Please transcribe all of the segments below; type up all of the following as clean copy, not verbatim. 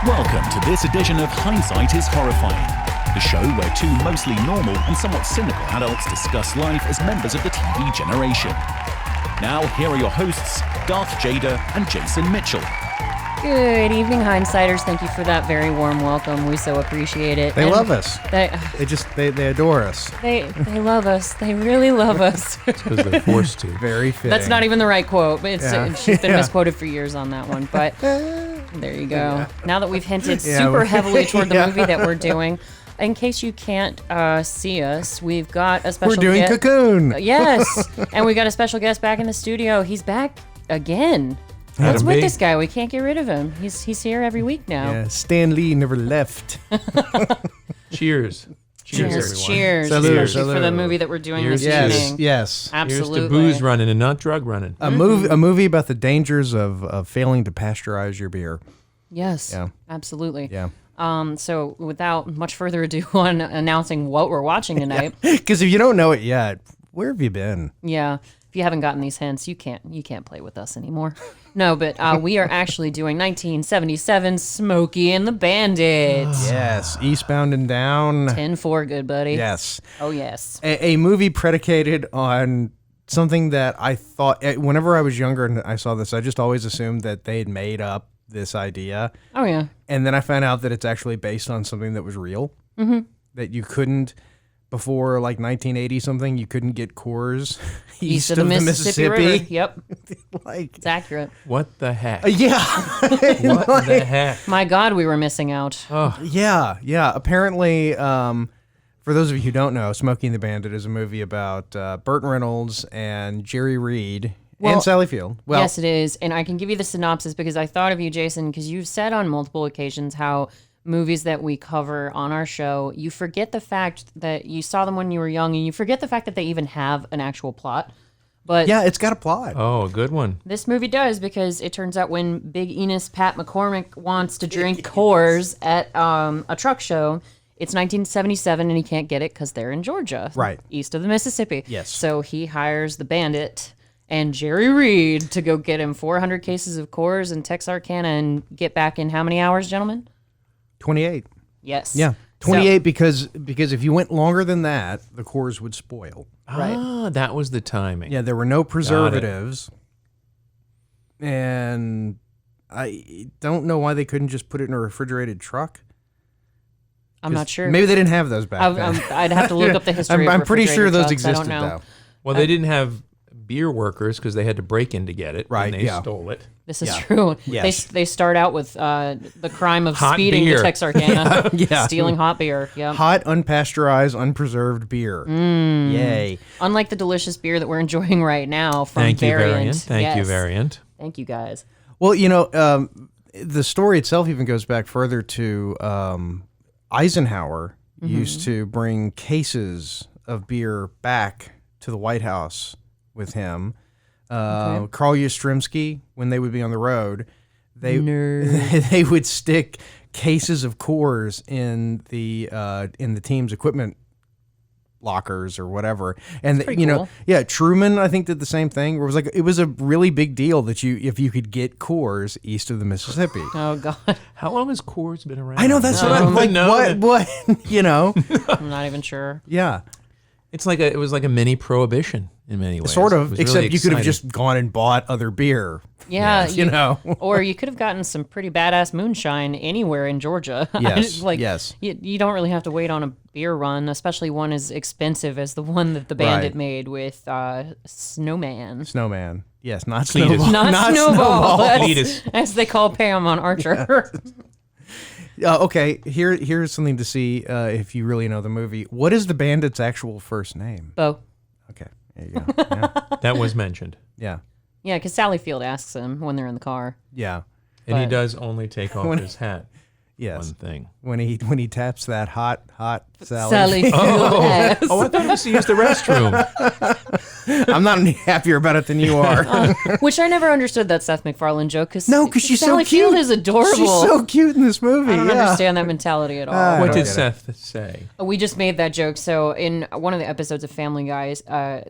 Welcome to this edition of Hindsight is Horrifying, the show where two mostly normal and somewhat cynical adults discuss life as members of the TV generation. Now, here are your hosts, Darth Jada and Jason Mitchell. Good evening, Hindsighters. Thank you for that very warm welcome. We so appreciate it. They love us. They adore us. They love us. They really love us. It's because they're forced to. Very fitting. That's not even the right quote, but she's been misquoted for years on that one. But there you go. Yeah. Now that we've hinted super heavily toward the movie that we're doing, in case you can't see us, we've got a special guest. We're doing Cocoon. Yes. And we got a special guest back in the studio. He's back again. What's with this guy? We can't get rid of him. He's here every week now. Yeah, Stan Lee never left. Cheers. Cheers. Cheers. Salute. Especially for the movie that we're doing this evening. Yes. Absolutely. Here's to booze running and not drug running. A movie about the dangers of failing to pasteurize your beer. Yes. Yeah. Absolutely. Yeah. So without much further ado on announcing what we're watching tonight. Because if you don't know it yet, where have you been? Yeah. If you haven't gotten these hints, you can't play with us anymore. No, but we are actually doing 1977 Smokey and the Bandits. Yes, Eastbound and Down. 10-4, good buddy. Yes. Oh, yes. A movie predicated on something that I thought, whenever I was younger and I saw this, I just always assumed that they had made up this idea. Oh, yeah. And then I found out that it's actually based on something that was real. Mm-hmm. That you couldn't, before like 1980 something, you couldn't get Coors east of the Mississippi River. Yep. Like, it's accurate. What the heck? Yeah. What the heck? My God, we were missing out. Oh. Yeah. Apparently, for those of you who don't know, Smokey and the Bandit is a movie about Burt Reynolds and Jerry Reed and Sally Field. Well, yes, it is. And I can give you the synopsis because I thought of you, Jason, because you've said on multiple occasions how movies that we cover on our show, you forget the fact that you saw them when you were young, and you forget the fact that they even have an actual plot. But yeah, it's got a plot. Oh, a good one. This movie does, because it turns out when Big Enos Pat McCormick wants to drink Coors at a truck show, it's 1977 and he can't get it because they're in Georgia, right east of the Mississippi. Yes. So he hires the Bandit and Jerry Reed to go get him 400 cases of Coors and Texarkana and get back in how many hours, gentlemen? 28. Yes. Yeah. 28 because if you went longer than that, the Coors would spoil. Right. Ah, that was the timing. Yeah, there were no preservatives. And I don't know why they couldn't just put it in a refrigerated truck. I'm not sure. Maybe they didn't have those back then. I'd have to look up the history of I'm pretty sure those trucks. existed, though. Well, they didn't have beer workers because they had to break in to get it. Right, And they stole it. This is true. Yes. They start out with the crime of Hot speeding beer. to Texarkana, Yeah. stealing hot beer. Yeah. Hot, unpasteurized, unpreserved beer. Yay. Unlike the delicious beer that we're enjoying right now from Thank you, Variant. Variant. Thank you, Variant. Thank you, guys. Well, the story itself even goes back further to Eisenhower used to bring cases of beer back to the White House with him. Carl Yastrzemski, when they would be on the road, they would stick cases of Coors in the team's equipment lockers or whatever. And cool. Truman, I think, did the same thing. Where it was a really big deal that if you could get Coors east of the Mississippi. Oh God, How long has Coors been around? I know, that's what I'm like. What? I'm not even sure. Yeah. It was like a mini prohibition in many ways. Sort It of, was except really you could have exciting. just gone and bought other beer. Yeah, or you could have gotten some pretty badass moonshine anywhere in Georgia. Yes, yes. You don't really have to wait on a beer run, especially one as expensive as the one that the Bandit made with Snowman. Snowman. Yes, not Cletus. Snowball. Not Snowball. Cletus. As they call Pam on Archer. Okay, here's something to see if you really know the movie. What is the Bandit's actual first name? Bo. Okay, there you go. Yeah. That was mentioned. Yeah. Yeah, because Sally Field asks him when they're in the car. Yeah. And he But- does only take off his hat. Yes. One thing. When he taps that hot Sally. Sally Field asks. Oh, I thought he was to use the restroom. I'm not any happier about it than you are. Which I never understood that Seth MacFarlane joke. Because she's Sally so cute. Field is adorable. She's so cute in this movie. I don't yeah. understand that mentality at all. I What don't did get it. Seth say? We just made that joke. So in one of the episodes of Family Guy,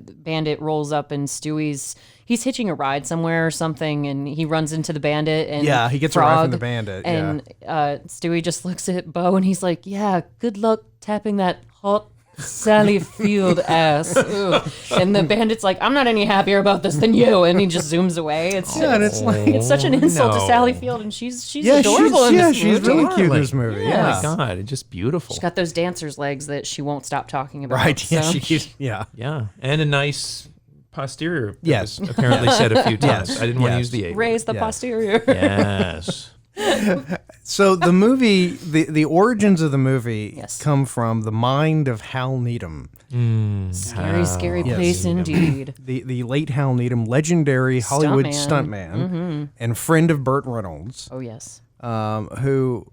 Bandit rolls up in Stewie's he's hitching a ride somewhere or something, and he runs into the bandit. And Yeah, he gets a ride from the bandit. And Stewie just looks at Bo, and he's like, "Yeah, good luck tapping that hot Sally Field ass." Ooh. And the bandit's like, "I'm not any happier about this than you," and he just zooms away. It's it's such an insult to Sally Field, and she's adorable in this movie. She's really cute in this movie. Yeah. Oh my God, it's just beautiful. She's got those dancer's legs that she won't stop talking about. Right. Yeah. so. Yeah, and a nice posterior. that Yes. was apparently said a few times. Yes. I didn't want to Yes. use the A. Raise the posterior. Yes. So the movie, the origins of the movie Yes. come from the mind of Hal Needham. Scary place indeed. The late Hal Needham, legendary Hollywood stuntman and friend of Burt Reynolds, Oh yes. who,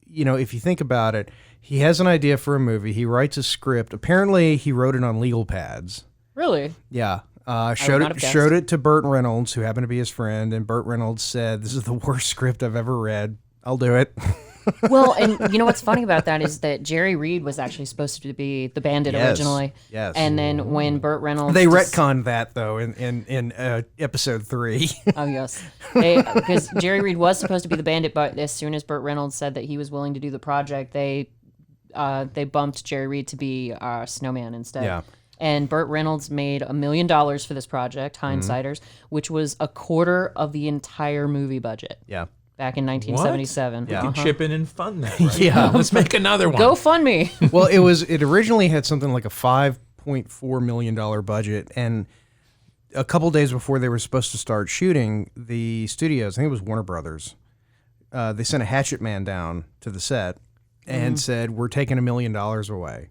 if you think about it, he has an idea for a movie. He writes a script. Apparently, he wrote it on legal pads. Really? Yeah. not Showed have guessed. it to Burt Reynolds, who happened to be his friend, and Burt Reynolds said, "This is the worst script I've ever read. I'll do it." Well, and you know what's funny about that is that Jerry Reed was actually supposed to be the bandit Yes. originally. Yes. And then when Burt Reynolds They retconned that though in episode 3. Oh yes, because Jerry Reed was supposed to be the bandit, but as soon as Burt Reynolds said that he was willing to do the project, they bumped Jerry Reed to be Snowman instead. Yeah. And Burt Reynolds made $1 million for this project, Hindsighters, which was a quarter of the entire movie budget. Yeah. Back in 1977. Yeah. You can chip in and fund that. Right? Yeah. Let's make another one. Go fund me. Well, it originally had something like a $5.4 million budget, and a couple days before they were supposed to start shooting, the studios, I think it was Warner Brothers, they sent a hatchet man down to the set and said, "We're taking $1 million away."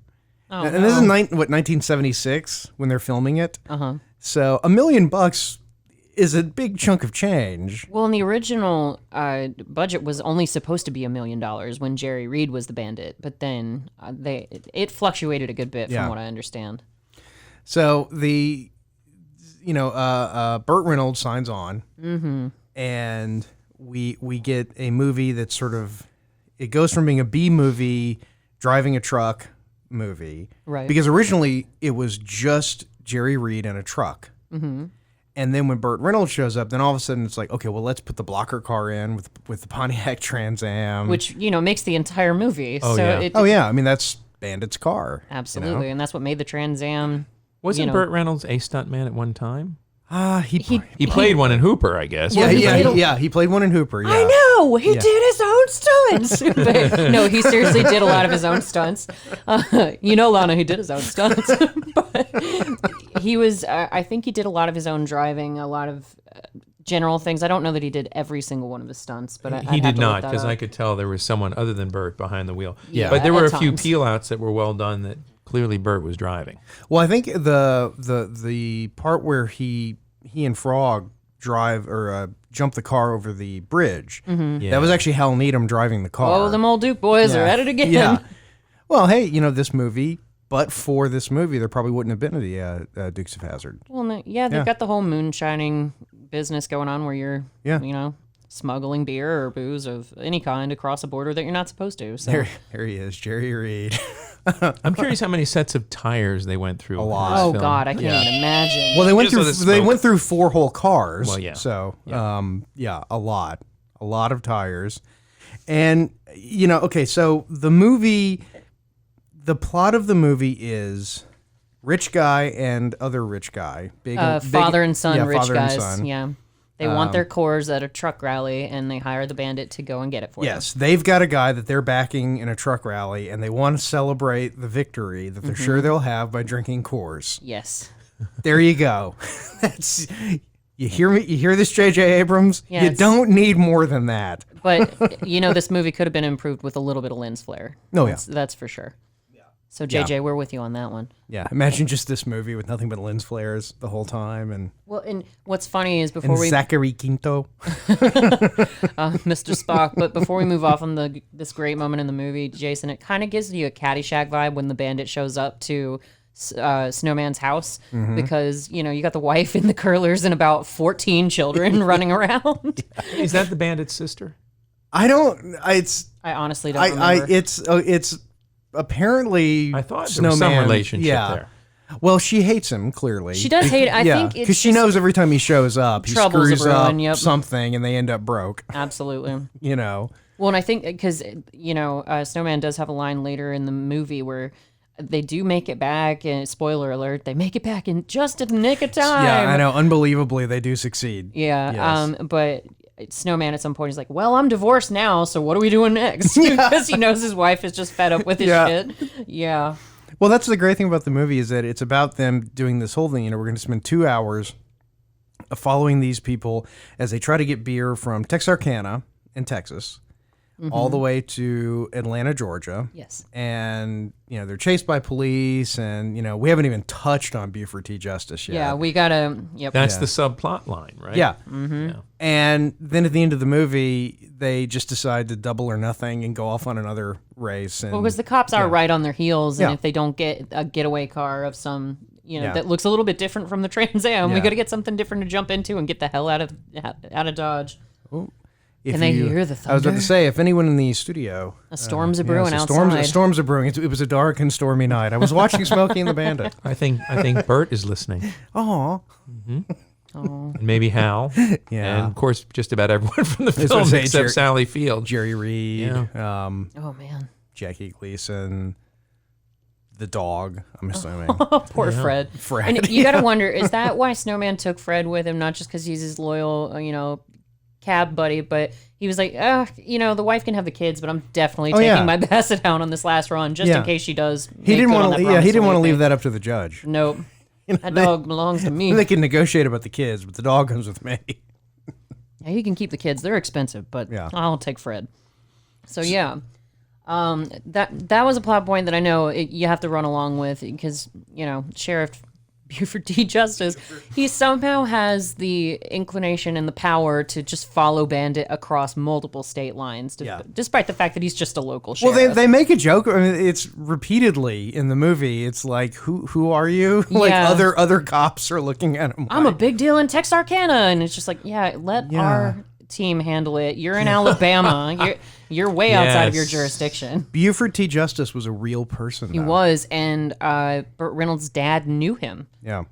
Oh, And this is 1976 when they're filming it. Uh-huh. So $1 million is a big chunk of change. Well, and the original budget was only supposed to be $1 million when Jerry Reed was the bandit, but then it fluctuated a good bit Yeah. from what I understand. So Burt Reynolds signs on, and we get a movie that's sort of, it goes from being a B movie, driving a truck movie, Right. Because originally it was just Jerry Reed and a truck. Mm-hmm. And then when Burt Reynolds shows up, then all of a sudden it's like, okay, well, let's put the blocker car in with the Pontiac Trans Am, Which, makes the entire movie. Oh, so yeah. Oh yeah, I mean that's Bandit's car. Absolutely, and that's what made the Trans Am. Wasn't Burt Reynolds a stuntman at one time? He played one in Hooper, I guess. He played one in Hooper. Yeah. I know he did his own stunts. But, no, he seriously did a lot of his own stunts. Lana, he did his own stunts. But he was. I think he did a lot of his own driving, a lot of general things. I don't know that he did every single one of his stunts, but He did not, because I could tell there was someone other than Burt behind the wheel. Yeah, but there were a at few times. peel outs that were well done that clearly Burt was driving. Well, I think the part where he and Frog drive or jump the car over the bridge, Mm-hmm. Yeah. that was actually Hal Needham driving the car. Oh, them old Duke boys are at it again. Yeah. Well, hey, this movie, but for this movie, there probably wouldn't have been the Dukes of Hazzard. Well, they've got the whole moonshining business going on where you're, smuggling beer or booze of any kind across a border that you're not supposed to. So. There he is, Jerry Reed. I'm curious how many sets of tires they went through. A lot. in this Oh film. God, I can't even imagine. Well, they went Just through with the they smoke. went through 4 whole cars. Well, yeah. So, a lot of tires, and okay. So the plot of the movie is rich guy and other rich guy, Father and son, rich father and guys. son. Yeah. They want their Coors at a truck rally, and they hire the bandit to go and get it for them. Yes, they've got a guy that they're backing in a truck rally, and they want to celebrate the victory that they're sure they'll have by drinking Coors. Yes. There you go. That's you hear me. You hear this, J.J. Abrams? Yeah, You it's- don't need more than that. But, this movie could have been improved with a little bit of lens flare. Oh, yeah. That's for sure. So, JJ, we're with you on that one. Yeah, imagine just this movie with nothing but lens flares the whole time, and Well, and what's funny is before we... Zachary Quinto. Mr. Spock. But before we move off on this great moment in the movie, Jason, it kind of gives you a Caddyshack vibe when the bandit shows up to Snowman's house because, you got the wife and the curlers and about 14 children running around. Is that the bandit's sister? I don't. It's. I honestly don't remember. It's apparently I thought there Snowman. was some relationship there. Well, she hates him, clearly. She does hate it. I think it's because she just knows every time he shows up, he troubles screws everyone, up yep. something, and they end up broke. Absolutely. You know. Well, and I think because, Snowman does have a line later in the movie where they do make it back, and spoiler alert, they make it back in just in the nick of time. Yeah, I know. Unbelievably, they do succeed. Yeah, Yes. but Snowman at some point is like, well, I'm divorced now, so what are we doing next? Because he knows his wife is just fed up with his shit. Yeah. Well, that's the great thing about the movie is that it's about them doing this whole thing. We're going to spend 2 hours following these people as they try to get beer from Texarkana in Texas all the way to Atlanta, Georgia. Yes. And, they're chased by police, and, we haven't even touched on Buford T. Justice yet. Yeah, we gotta. Yep. That's the subplot line, right? Yeah. Yeah. And then at the end of the movie, they just decide to double or nothing and go off on another race. And, Well, because the cops are right on their heels, and Yeah. if they don't get a getaway car of some, Yeah. that looks a little bit different from the Trans Am, we Yeah. got to get something different to jump into and get the hell out of Dodge. if Can they hear the I was about thunder? to say, if anyone in the studio... A storm's a brewing yes, outside. storms are brewing. It was a dark and stormy night. I was watching Smokey and the Bandit. I think Burt is listening. Aw. And maybe Hal. Yeah. And of course, just about everyone from the was film gonna say except Jerry- Sally Field. Jerry Reed, Oh man, Jackie Gleason, the dog, I'm assuming. poor Fred. Fred, And you got to wonder, is that why Snowman took Fred with him? Not just because he's his loyal, cab buddy, but he was like, the wife can have the kids, but I'm definitely taking yeah. my Basset Hound on this last run just in case she does. He didn't want to. he didn't want to leave that up to the judge. Nope. That dog belongs to me. They can negotiate about the kids, but the dog comes with me. Yeah, you can keep the kids. They're expensive, but Yeah. I'll take Fred. So yeah, that was a plot point that I know you have to run along with because Sheriff Buford T. Justice, he somehow has the inclination and the power to just follow Bandit across multiple state lines, despite the fact that he's just a local sheriff. Well, they make a joke. I mean, it's repeatedly in the movie. It's like, who are you? Like Yeah. other cops are looking at him. I'm a big deal in Texarkana, and it's just like, let our team handle it. You're in Alabama. You're way outside of your Yes. jurisdiction. Buford T. Justice was a real person. He was, and Burt Reynolds' dad knew him. Yeah.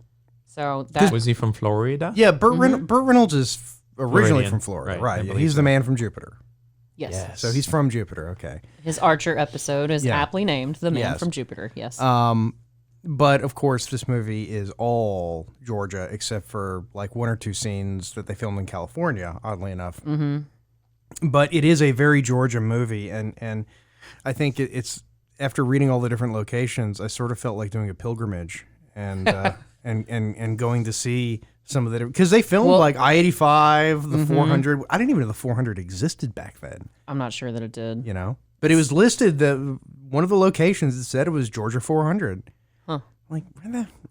So that Was he from Florida? Yeah, Burt Reynolds is originally Floridian. from Florida. Right, I Right. believe He's so. the man from Jupiter. yes. So he's from Jupiter. Okay. His Archer episode is Yeah. aptly named "The Man Yes. from Jupiter." Yes. But of course, this movie is all Georgia except for like one or two scenes that they filmed in California, oddly enough. Mm-hmm. But it is a very Georgia movie, and I think it's after reading all the different locations, I sort of felt like doing a pilgrimage and and going to see some of the because they filmed like I-85, the 400. I didn't even know the 400 existed back then. I'm not sure that it did. But it was listed that one of the locations that said it was Georgia 400. Like,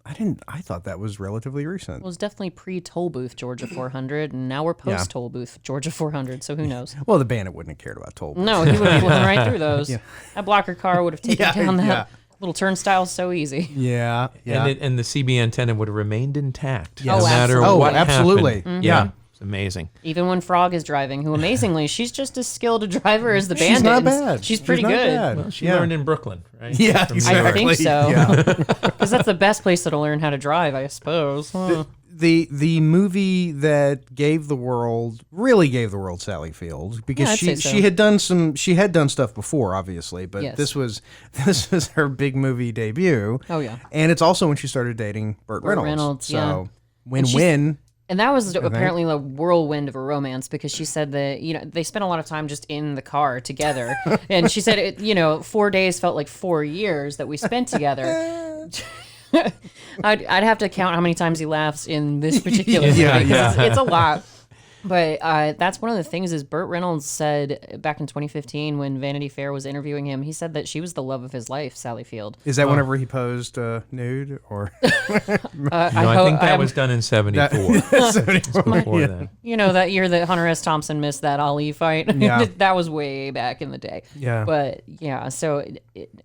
I thought that was relatively recent. It was definitely pre-toll booth Georgia 400, and now we're post-toll booth Georgia 400. So who knows? Well, the Bandit wouldn't have cared about toll booths. No, he would have blown right through those. That blocker car would have taken down that yeah. little turnstile so easy. Yeah, yeah. And the CB antenna would have remained intact. Yes. No matter absolutely. what absolutely. happened. Yeah. It's amazing. Even when Frog is driving, who amazingly, she's just as skilled a driver as the Bandit. She's not and bad. She's pretty not good. bad. Well, she Yeah. learned in Brooklyn, right? Yeah, From exactly. I think so. Yeah. Because that's the best place to learn how to drive, I suppose. Huh. The movie that really gave the world Sally Field because I'd say so. she had done stuff before, obviously, but Yes. this was her big movie debut. Oh, yeah. And it's also when she started dating Burt Reynolds. yeah. So win-win. And that was apparently the whirlwind of a romance because she said that, they spent a lot of time just in the car together. And she said, 4 days felt like 4 years that we spent together. I'd have to count how many times he laughs in this particular movie. Yeah, 'Cause yeah. It's a lot. But that's one of the things is Burt Reynolds said back in 2015 when Vanity Fair was interviewing him, he said that she was the love of his life, Sally Field. Is that whenever he posed nude or? I think that was done in 74. Before then. That year that Hunter S. Thompson missed that Ali fight. Yeah. That was way back in the day. Yeah. But yeah, so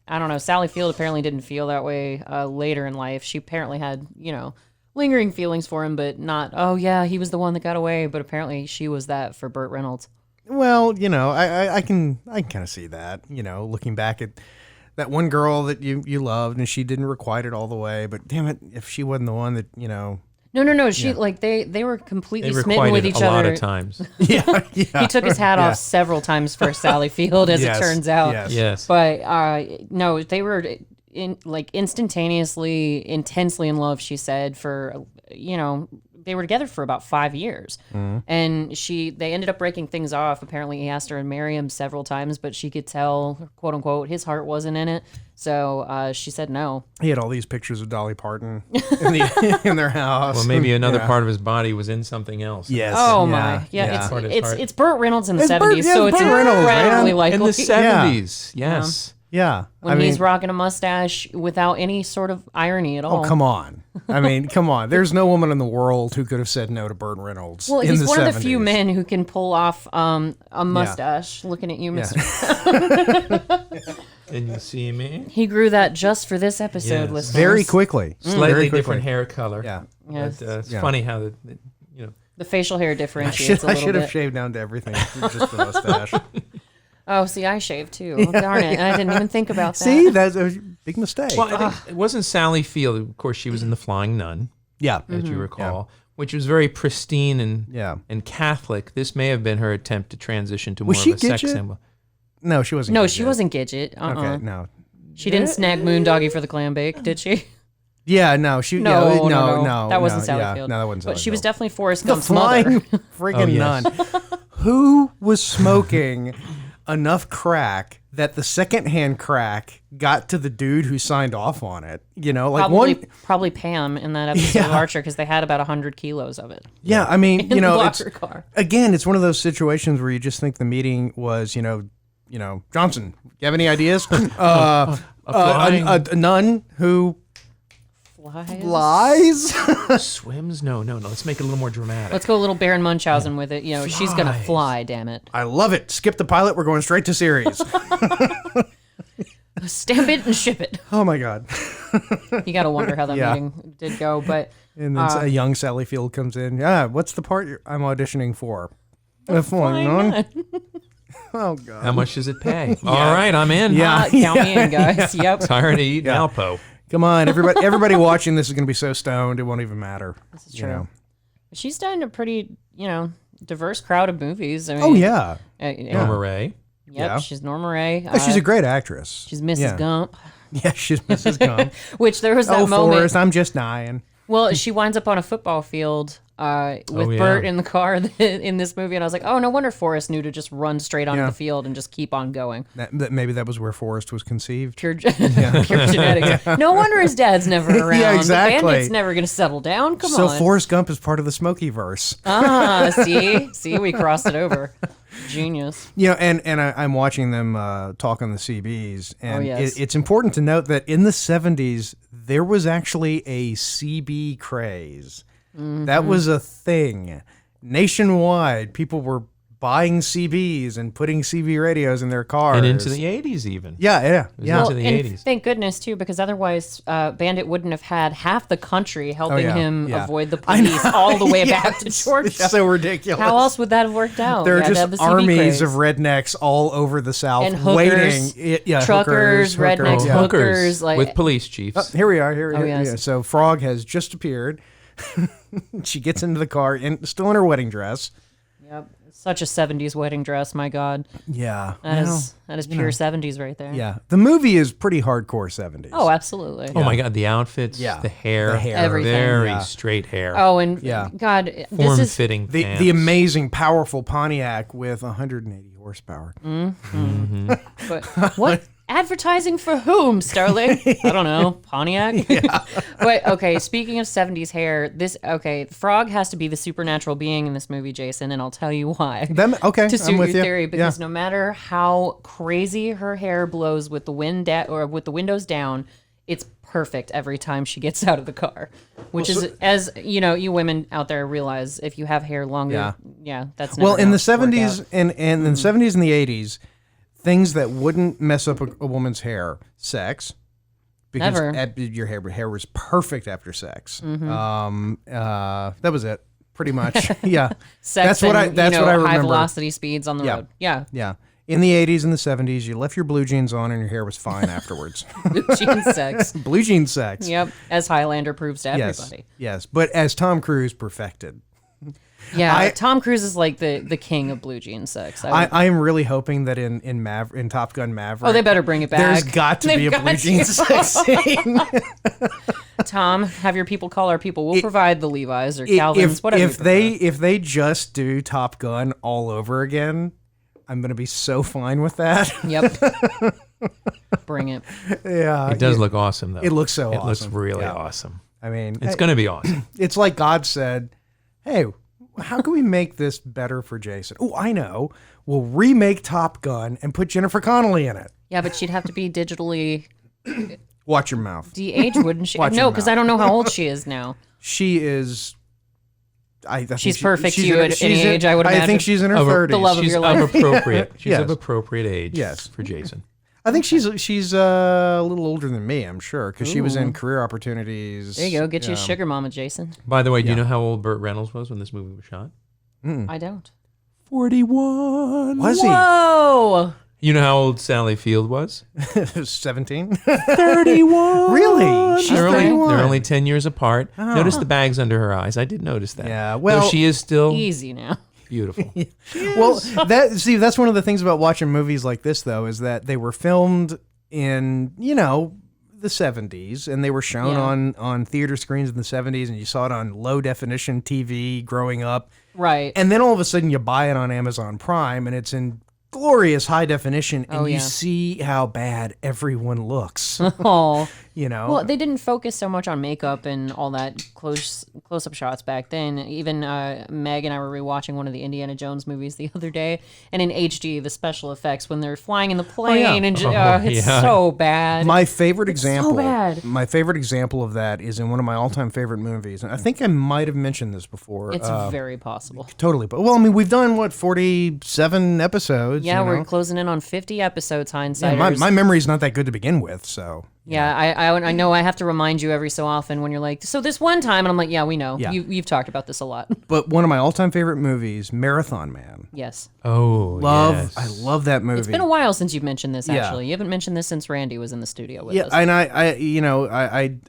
I don't know. Sally Field apparently didn't feel that way later in life. She apparently had, lingering feelings for him, but not, oh yeah, he was the one that got away. But apparently she was that for Burt Reynolds. Well, I can kind of see that, looking back at that one girl that you loved, and she didn't requite it all the way. But damn it, if she wasn't the one that No. She they were completely They smitten with each other. a lot of times. yeah. He took his hat off several times for Sally Field, as it turns out. Yes. But no, they were instantaneously, intensely in love. She said for they were together for about 5 years, and they ended up breaking things off. Apparently, he asked her to marry him several times, but she could tell, quote unquote, his heart wasn't in it. So she said no. He had all these pictures of Dolly Parton in their house. Well, maybe another part of his body was in something else. Yes. Oh my. Yeah. It's Burt Reynolds in the 70s, so it's Burt Reynolds, incredibly likely. In the 70s, yes. Yeah. When he's rocking a mustache without any sort of irony at all. Oh, come on. I mean, come on. There's no woman in the world who could have said no to Burt Reynolds. Well, he's one 70s. of the few men who can pull off a mustache. Looking at you, Mr. Can you see me? He grew that just for this episode, listeners. Very quickly. Slightly different hair color. Yeah. Yes. But, it's funny how the facial hair differentiates a little bit. I should have shaved down to everything, just the mustache. Oh, see, I shaved too. Oh, darn it. I didn't even think about that. See, that's a big mistake. Well, I think it wasn't Sally Field. Of course, she was in The Flying Nun, as you recall, which was very pristine and Catholic. This may have been her attempt to transition to more of a sex symbol. No, she wasn't. No, she wasn't Gidget. Okay, no. She didn't snag Moondoggy for the clam bake, did she? Yeah, no, she. No. That wasn't Sally Field. No, that wasn't Sally But she was Field. definitely Forrest The Gump's mother. flying friggin' nun. Who was smoking enough crack that the secondhand crack got to the dude who signed off on it? Probably Pam in that episode of Archer, because they had about 100 kilos of it. Yeah, I mean, in the it's car. Again, it's one of those situations where you just think the meeting was, Johnson, you have any ideas? A nun who flies? Swims? No. Let's make it a little more dramatic. Let's go a little Baron Munchausen with it. She's going to fly, damn it. I love it. Skip the pilot. We're going straight to series. Stamp it and ship it. Oh, my God. You got to wonder how that meeting did go. But and then a young Sally Field comes in. What's the part I'm auditioning for? Flying nun. Oh, God. How much does it pay? All right, I'm in. Count me in, guys. Yep. Tired of eating Alpo. Come on, everybody watching this is going to be so stoned it won't even matter. This is true. She's done a pretty, diverse crowd of movies. I mean, oh yeah. Norma Ray. Yep, she's Norma Ray. She's a great actress. She's Mrs. Gump. Yeah, she's Mrs. Gump. Which there was that moment. Forrest, I'm just dying. Well, she winds up on a football field with Burt in the car in this movie, and I was like, oh, no wonder Forrest knew to just run straight onto the field and just keep on going. Maybe that was where Forrest was conceived. Pure genetics. No wonder his dad's never around. Yeah, exactly. The Bandit's never going to settle down. Come on. So Forrest Gump is part of the Smokey verse. See, we crossed it over. Genius. And I'm watching them talk on the CBs, and it's important to note that in the 70s there was actually a CB craze. Mm-hmm. That was a thing. Nationwide, people were buying CBs and putting CB radios in their cars. And into the 80s even. Yeah. Into the 80s. Thank goodness, too, because otherwise Bandit wouldn't have had half the country helping him avoid the police all the way back to Georgia. It's so ridiculous. How else would that have worked out? There are just armies of rednecks all over the South and hookers, waiting. Truckers, rednecks, hookers. With police chiefs. Here we are. Here. So Frog has just appeared. She gets into the car, still in her wedding dress. Yep. Such a 70s wedding dress, my God. Yeah. That is pure 70s right there. Yeah. The movie is pretty hardcore 70s. Oh, absolutely. Oh, my God. The outfits, the hair. Everything. Very straight hair. Oh, and God, form-fitting pants. The amazing, powerful Pontiac with 180 horsepower. Mm-hmm. But what? Advertising for whom, Sterling? I don't know. Pontiac? Yeah. But, okay, speaking of 70s hair, Frog has to be the supernatural being in this movie, Jason, and I'll tell you why. To suit your theory, because no matter how crazy her hair blows with the wind or with the windows down, it's perfect every time she gets out of the car. Which is, as you women out there realize, if you have hair longer, that's never in the 70s and in the 70s and the 80s, things that wouldn't mess up a woman's hair, sex, because your hair was perfect after sex. Mm-hmm. That was it, pretty much. Yeah, sex. That's what I remember. High velocity speeds on the road. Yeah. In the 80s and the 70s, you left your blue jeans on and your hair was fine afterwards. Blue jean sex. Blue jean sex. Yep, as Highlander proves to everybody. Yes, but as Tom Cruise perfected. Yeah, Tom Cruise is like the king of blue jean sex. I am really hoping that in Top Gun Maverick. Oh, they better bring it back. There's got to be a blue jean sex scene. Tom, have your people call our people. We'll provide the Levi's or Calvin's, whatever. If they just do Top Gun all over again, I'm gonna be so fine with that. Yep. Bring it. Yeah. It does look awesome though. It looks so awesome. It looks really awesome. I mean, it's gonna be awesome. It's like God said, "Hey, how can we make this better for Jason?" Oh, I know. We'll remake Top Gun and put Jennifer Connelly in it. Yeah, but she'd have to be digitally. Watch your mouth. De-age, wouldn't she? No, because I don't know how old she is now. She is. She's perfect to you at any age, I would imagine. I think she's in her 30s. The love of your life. She's of appropriate. She's of appropriate age. Yes. For Jason. I think she's a little older than me. I'm sure because she was in Career Opportunities. There you go. Get you a sugar mama, Jason. By the way, do you know how old Burt Reynolds was when this movie was shot? I don't. 41. Was he? Whoa. You know how old Sally Field was? 17. 31. Really? She's 31. They're only 10 years apart. Oh. Notice the bags under her eyes. I did notice that. Yeah. Well, though she is still easy now. Beautiful. Well, that's one of the things about watching movies like this, though, is that they were filmed in, the 70s, and they were shown on theater screens in the 70s, and you saw it on low definition TV growing up. Right. And then all of a sudden you buy it on Amazon Prime, and it's in glorious high definition, and you see how bad everyone looks. Oh. Well, they didn't focus so much on makeup and all that close-up shots back then. Even Meg and I were rewatching one of the Indiana Jones movies the other day, and in HD, the special effects when they're flying in the plane, and it's so bad. My favorite example. So bad. My favorite example of that is in one of my all-time favorite movies, and I think I might have mentioned this before. It's very possible. Totally, but we've done 47 episodes. Yeah, we're closing in on 50 episodes. Hindsight. Yeah, my memory's not that good to begin with, so. Yeah, I know I have to remind you every so often when you're like, so this one time, and I'm like, yeah, we know. Yeah. You've talked about this a lot. But one of my all-time favorite movies, Marathon Man. Yes. Oh, yes. I love that movie. It's been a while since you've mentioned this, actually. You haven't mentioned this since Randy was in the studio with us. Yeah, and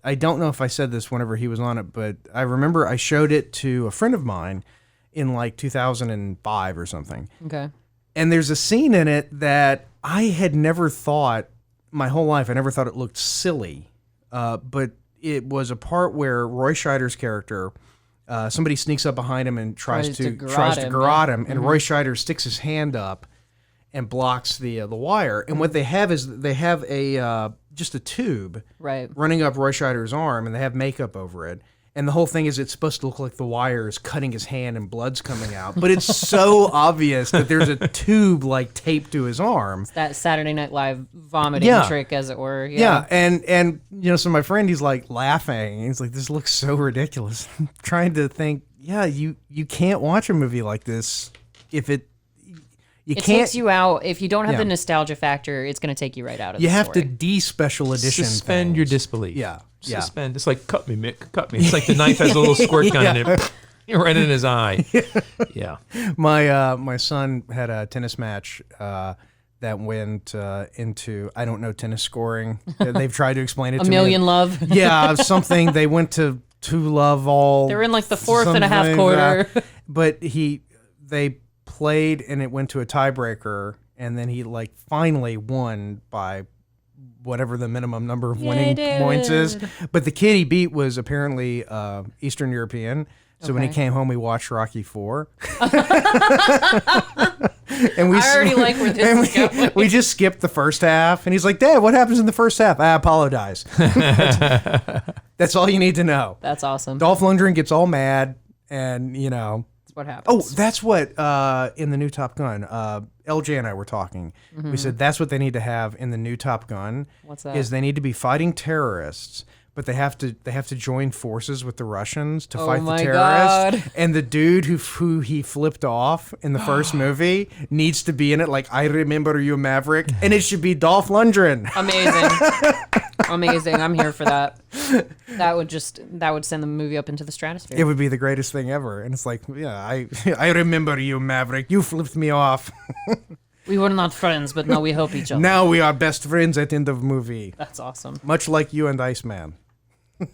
I don't know if I said this whenever he was on it, but I remember I showed it to a friend of mine in like 2005 or something. Okay. And there's a scene in it that I had never thought, my whole life, I never thought it looked silly. But it was a part where Roy Scheider's character, somebody sneaks up behind him and tries to garrote him, and Roy Scheider sticks his hand up and blocks the wire. And what they have is they have just a tube running up Roy Scheider's arm, and they have makeup over it. And the whole thing is it's supposed to look like the wire is cutting his hand and blood's coming out. But it's so obvious that there's a tube like taped to his arm. It's that Saturday Night Live vomiting trick, as it were. Yeah. And so my friend, he's like laughing. He's like, this looks so ridiculous. I'm trying to think, you can't watch a movie like this if it takes you out. If you don't have the nostalgia factor, it's going to take you right out of the story. You have to de-special edition Suspend your disbelief. Yeah. Suspend. It's like, cut me, Mick, cut me. It's like the knife has a little squirt gun in it. Right in his eye. Yeah. My son had a tennis match that went into, I don't know, tennis scoring. They've tried to explain it to me. A Million Love. Yeah, something. They went to love all. They were in like the fourth and a half quarter. But they played and it went to a tiebreaker, and then he like finally won by whatever the minimum number of winning points is. But the kid he beat was apparently Eastern European. So when he came home, we watched Rocky IV. And I already like where this is going. We just skipped the first half. And he's like, Dad, what happens in the first half? Apollo dies. That's all you need to know. That's awesome. Dolph Lundgren gets all mad, and That's what happens. Oh, that's what in the new Top Gun, LJ and I were talking. Mm-hmm. We said that's what they need to have in the new Top Gun. What's that? Is they need to be fighting terrorists, but they have to join forces with the Russians to fight the terrorists. God. And the dude who he flipped off in the first movie needs to be in it. Like, I remember you, Maverick, and it should be Dolph Lundgren. Amazing. I'm here for that. That would send the movie up into the stratosphere. It would be the greatest thing ever. And it's like, I remember you, Maverick. You flipped me off. We were not friends, but now we help each other. Now we are best friends at the end of movie. That's awesome. Much like you and Iceman.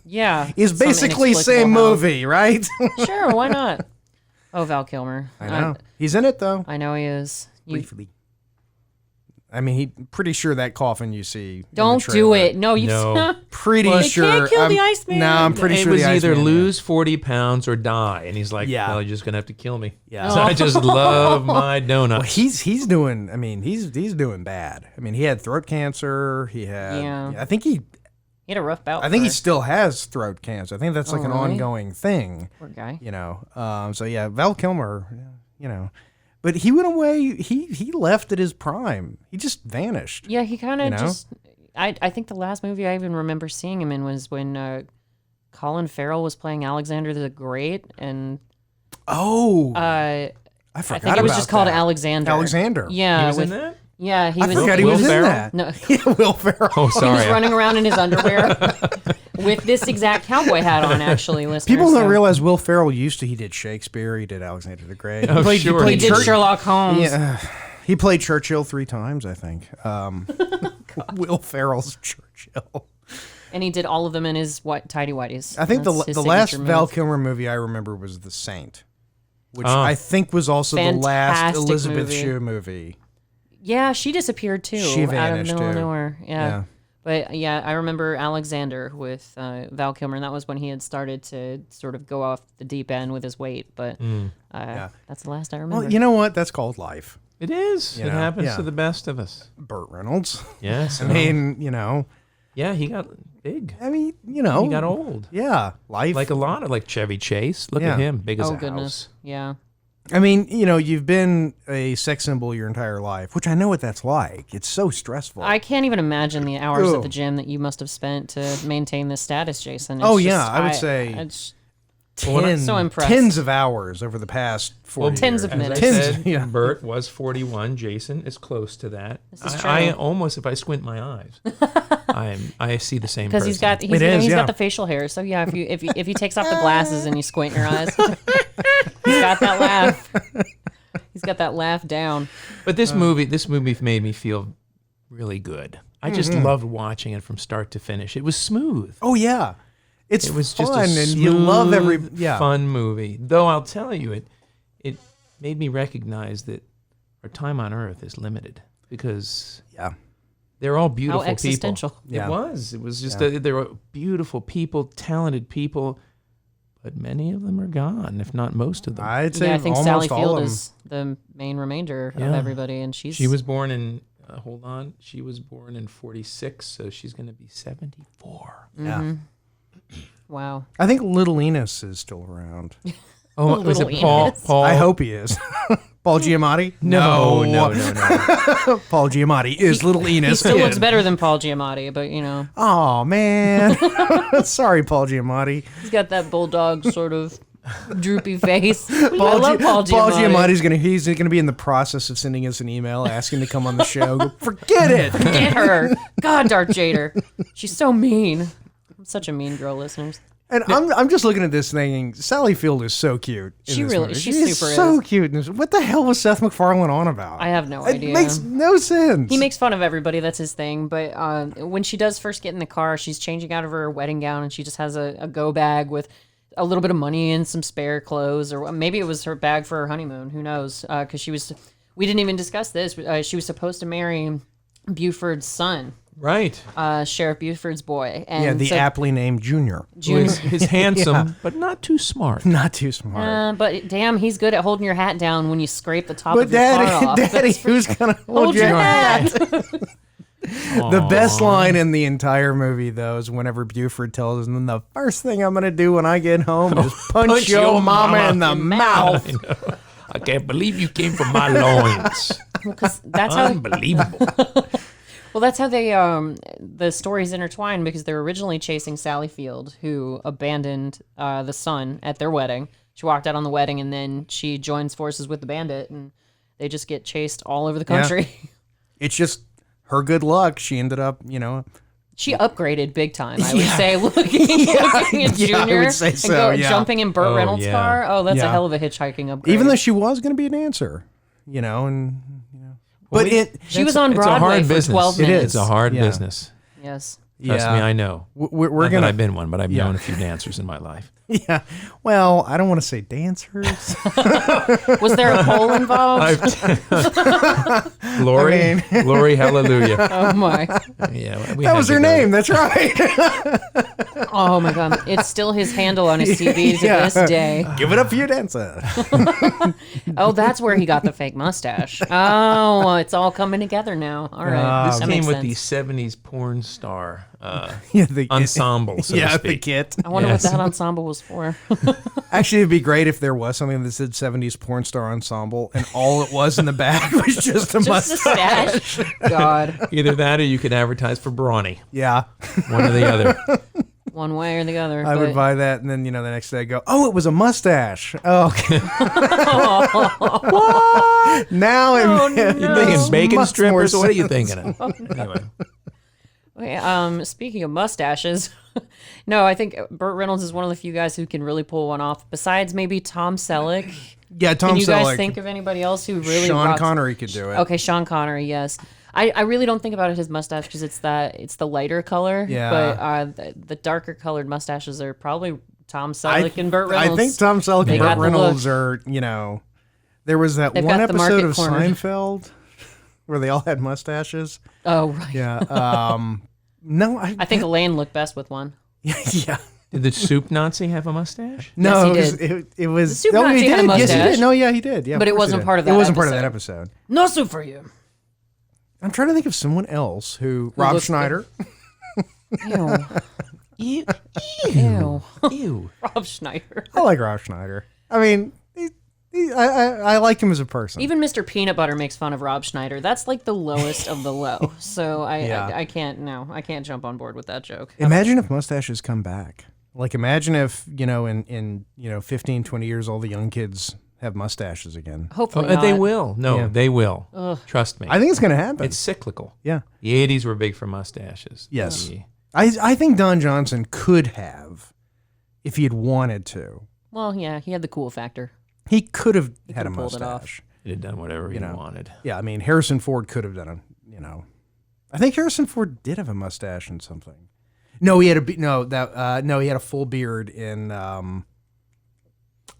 Yeah. It's basically same movie, right? Sure, why not? Oh, Val Kilmer. I know. He's in it, though. I know he is. Briefly. I mean, pretty sure that coffin you see. Don't do it. No, you. No. Pretty sure. They can't kill the Iceman. No, I'm pretty sure it was the either Iceman, lose 40 pounds or die, and he's like, "Well, you're just gonna have to kill me." Yeah. So I just love my donuts. Well, he's doing. I mean, he's doing bad. I mean, he had throat cancer. He had. Yeah. I think he had a rough bout. I think he still has throat cancer. I think that's like an ongoing thing. Poor guy. You know. So yeah, Val Kilmer. You know. But he went away. He left at his prime. He just vanished. Yeah, he kind of just. I think the last movie I even remember seeing him in was when Colin Farrell was playing Alexander the Great, and I forgot. I think it was just called Alexander. Alexander. Yeah, he was in that. Yeah, he was. I forgot he was in that. No, Will Ferrell. Oh, sorry. He was running around in his underwear with this exact cowboy hat on. Actually, listeners. People don't realize Will Ferrell he did Shakespeare. He did Alexander the Great. Oh, he sure. He did Sherlock Holmes. Yeah, he played Churchill 3 times, I think. Will Ferrell's Churchill. And he did all of them in his tidy whities. I think the last move. Val Kilmer movie I remember was The Saint, which I think was also the last Fantastic Elizabeth Shue movie. Yeah, she disappeared too. She vanished out of the middle of too. nowhere. Yeah. But yeah, I remember Alexander with Val Kilmer, and that was when he had started to sort of go off the deep end with his weight. But that's the last I remember. Well, you know what? That's called life. It is. It happens to the best of us. Burt Reynolds. Yes. I mean, you know. Yeah, he got big. I mean, you know. He got old. Yeah. Life. Like a lot of, like Chevy Chase. Look at him. Big as a goodness. house. Yeah. I mean, you know, you've been a sex symbol your entire life, which I know what that's like. It's so stressful. I can't even imagine the hours at the gym that you must have spent to maintain this status, Jason. I would say I'm so impressed. Tens of hours over the past 4 years. Tens of minutes. Burt was 41. Jason is close to that. This is true. I almost, if I squint my eyes, I see the same person. Because he's got the facial hair. So yeah, if he takes off the glasses and you squint your eyes, he's got that laugh. He's got that laugh down. But this movie made me feel really good. I just loved watching it from start to finish. It was smooth. Oh yeah. It was just fun, a and you love every fun movie. Though I'll tell you, it made me recognize that our time on Earth is limited because they're all beautiful How existential. people. Yeah. It was just they were beautiful people, talented people, but many of them are gone, if not most of them. I'd say I think almost Sally all Field of them. is the main remainder of everybody, and she was born in. She was born in 46, so she's going to be 74. Yeah. Wow. I think Little Enos is still around. Oh, was it Paul? I hope he is. Paul Giamatti? No. Paul Giamatti is Little Enos. He still looks better than Paul Giamatti, but you know. Oh man. Sorry, Paul Giamatti. He's got that bulldog sort of droopy face. I love Paul Giamatti. Paul Giamatti's gonna be in the process of sending us an email asking to come on the show. Forget it. Forget her. God, Darth Jader. She's so mean. I'm such a mean girl, listeners. And I'm just looking at this thinking, Sally Field is so cute. She super so cute. What the hell was Seth MacFarlane on about? I have no idea. It makes no sense. He makes fun of everybody. That's his thing. But when she does first get in the car, she's changing out of her wedding gown, and she just has a go bag with a little bit of money and some spare clothes, or maybe it was her bag for her honeymoon. Who knows? Because we didn't even discuss this. She was supposed to marry Buford's son. Right. Sheriff Buford's boy. And the aptly named Junior. He's handsome, but not too smart. Not too smart. But damn, he's good at holding your hat down when you scrape the top of your car off. Daddy, who's going to hold your hat? The best line in the entire movie, though, is whenever Buford tells him, the first thing I'm going to do when I get home is punch your mama in the mouth. I can't believe you came from my loins. That's unbelievable. Well, that's how the stories intertwine, because they're originally chasing Sally Field, who abandoned the son at their wedding. She walked out on the wedding, and then she joins forces with the Bandit, and they just get chased all over the country. Yeah. It's just her good luck. She ended up, She upgraded big time, I would say, looking at Junior I would say so, and jumping in Burt Reynolds' car. Oh, that's a hell of a hitchhiking upgrade. Even though she was going to be a dancer, But she was on Broadway for 12 minutes. It's a hard business. Yes. Trust me, I know. We're gonna. I've been one, but I've known a few dancers in my life. Yeah. Well, I don't want to say dancers. Was there a pole involved? Lori, Lori, hallelujah. Oh my. Yeah, that was her name. That's right. Oh my God. It's still his handle on his CV to this day. Give it up for your dancer. Oh, that's where he got the fake mustache. Oh, it's all coming together now. All right. This that came makes with sense. the 70s porn star the ensemble, so to speak. the kit. I wonder what that ensemble was for. Actually, it'd be great if there was something that said 70s porn star ensemble and all it was in the back was just a mustache. God. Either that or you could advertise for Brawny. Yeah. One or the other. One way or the other. I would buy that, and then, the next day I go, oh, it was a mustache. Oh, okay. What? Now no. You're thinking bacon strippers? What are you thinking of? Anyway. Okay, speaking of mustaches, no, I think Burt Reynolds is one of the few guys who can really pull one off, besides maybe Tom Selleck. Yeah, Tom Selleck. Can you guys think of anybody else who really Sean Connery could do it. Okay, Sean Connery, yes. I really don't think about his mustache because it's the lighter color. Yeah. But the darker colored mustaches are probably Tom Selleck and Burt Reynolds. I think Tom Selleck and Burt Reynolds are, there was that one episode of Seinfeld where they all had mustaches. Oh, right. Yeah. No, I think Elaine looked best with one. Yeah. Did the soup Nazi have a mustache? No, yes, he did. It was. The soup Nazi had a mustache. Yes, he did. No, yeah, he did. Yeah, but it wasn't part of that. It wasn't part of that episode. No soup for you. I'm trying to think of someone else who Rob Schneider. Ew. Ew. Ew. Ew. Rob Schneider. I like Rob Schneider. I mean, I like him as a person. Even Mr. Peanut Butter makes fun of Rob Schneider. That's like the lowest of the low. So I can't jump on board with that joke. Imagine if mustaches come back. Like, imagine if, in 15, 20 years, all the young kids have mustaches again. Hopefully not. They will. No, they will. Ugh. Trust me. I think it's going to happen. It's cyclical. Yeah. The 80s were big for mustaches. Yes. I think Don Johnson could have, if he had wanted to. Well, yeah, he had the cool factor. He could have had a mustache. He'd have done whatever he wanted. Yeah, I mean, Harrison Ford could have done it, I think Harrison Ford did have a mustache in something. No, he had he had a full beard in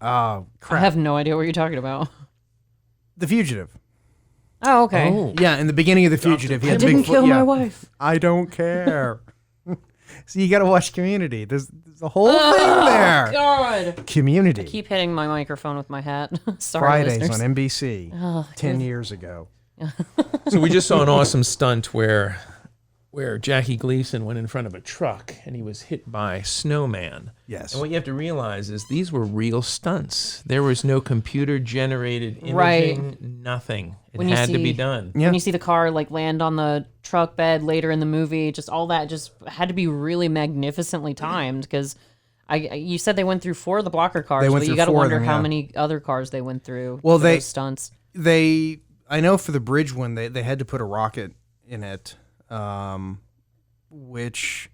crap. I have no idea what you're talking about. The Fugitive. Oh, okay. Oh. Yeah, in the beginning of The Fugitive, he had I didn't big kill my wife. I don't care. So you got to watch Community. There's a whole thing there. God. Community. I keep hitting my microphone with my hat. Sorry, Fridays listeners. on NBC. 10 years ago. So we just saw an awesome stunt where Jackie Gleason went in front of a truck and he was hit by Snowman. Yes. And what you have to realize is these were real stunts. There was no computer-generated imaging, Right. nothing. It When you had to see- be done. Yeah. When you see the car land on the truck bed later in the movie, just all that just had to be really magnificently timed because you said they went through 4 of the blocker cars, but you got to wonder how many other cars they went through. Well, for those stunts. I know for the bridge one, they had to put a rocket in it, which...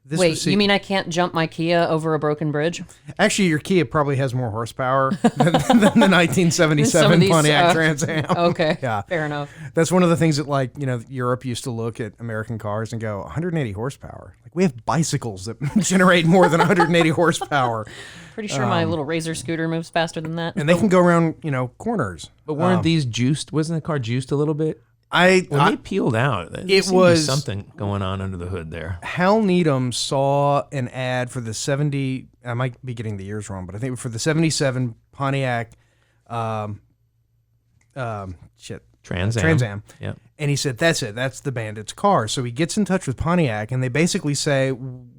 Wait, you mean I can't jump my Kia over a broken bridge? Actually, your Kia probably has more horsepower than the 1977 Pontiac Trans Am. Okay, Yeah. fair enough. That's one of the things that, Europe used to look at American cars and go, 180 horsepower. Like, we have bicycles that generate more than 180 horsepower. Pretty sure my little Razor scooter moves faster than that. And they can go around, corners. But weren't these juiced? Wasn't the car juiced a little bit? When they peeled out, there seemed to be something going on under the hood there. Hal Needham saw an ad for the 70, I might be getting the years wrong, but I think for the 77 Pontiac, Trans Am. Yep. And he said, that's it. That's the Bandit's car. So he gets in touch with Pontiac, and they basically say,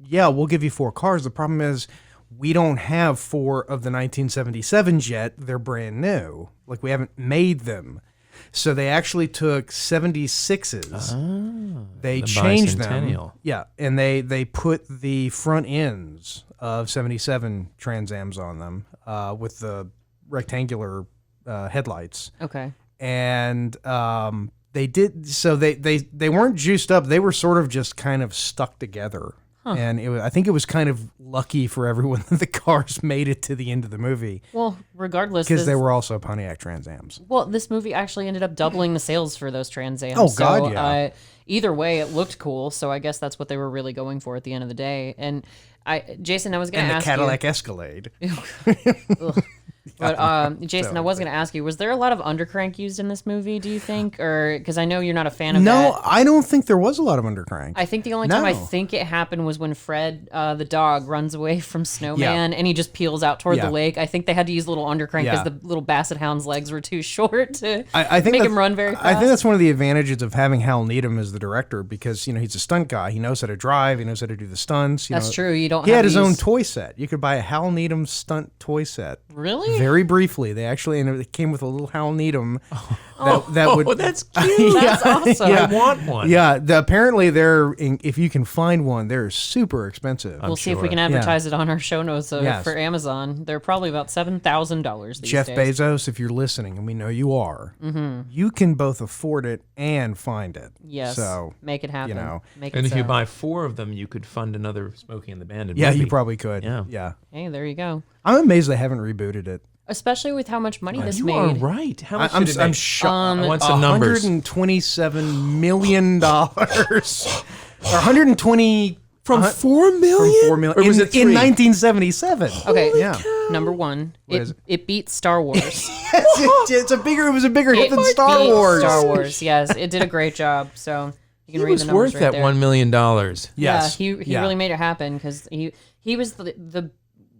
yeah, we'll give you 4 cars. The problem is we don't have 4 of the 1977s yet. They're brand new. Like, we haven't made them. So they actually took 76s. They changed them. Yeah, and they put the front ends of 77 Trans Ams on them with the rectangular headlights. Okay. And they did so they weren't juiced up. They were sort of just kind of stuck together. And I think it was kind of lucky for everyone that the cars made it to the end of the movie. Well, regardless, because they were also Pontiac Trans Ams. Well, this movie actually ended up doubling the sales for those Trans Ams. Oh God, yeah. Either way, it looked cool, so I guess that's what they were really going for at the end of the day. And Jason, I was going to ask you. And the Cadillac Escalade. But Jason, I was going to ask you, was there a lot of undercrank used in this movie, do you think? Or because I know you're not a fan of that. No, I don't think there was a lot of undercrank. I think the only time I think it happened was when Fred, the dog, runs away from Snowman and he just peels out toward the lake. I think they had to use a little undercrank because the little basset hound's legs were too short to make him run very fast. I think that's one of the advantages of having Hal Needham as the director because, he's a stunt guy. He knows how to drive. He knows how to do the stunts. That's true. You don't. He had his own toy set. You could buy a Hal Needham stunt toy set. Really? Very briefly. They actually, and it came with a little Hal Needham. That's cute. That's awesome. I want one. Yeah, apparently if you can find one, they're super expensive. We'll see if we can advertise it on our show notes for Amazon. They're probably about $7,000 these Jeff days. Bezos, if you're listening, and we know you are, you can both afford it and find it. Yes, so make it happen. And if you buy 4 of them, you could fund another Smokey and the Bandit movie. movie. You probably could. Yeah. Hey, there you go. I'm amazed they haven't rebooted it. Especially with how much money this made. You are right. How much did it make? I'm shocked. I want some numbers. $127 million. Or 120 from 4 million? From 4 million. Or was it 3? In 1977. Okay. Number one, it beat Star Wars. It was a bigger hit than Star Wars. Star Wars, yes. It did a great job. So you can read the numbers right there. He was worth that $1 million. Yes. Yeah, he really made it happen because he was the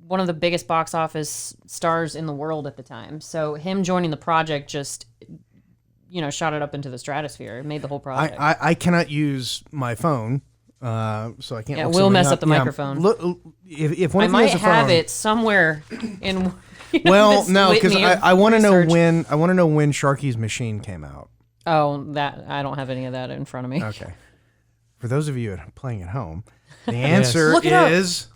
one of the biggest box office stars in the world at the time. So him joining the project just, shot it up into the stratosphere. It made the whole project. I cannot use my phone, so I can't. Yeah, we'll mess up the microphone. Look, if one I of you might has a have phone, it somewhere in. Well, no, because I want to know when Sharky's Machine came out. Oh, that I don't have any of that in front of me. Okay. For those of you playing at home, the answer is.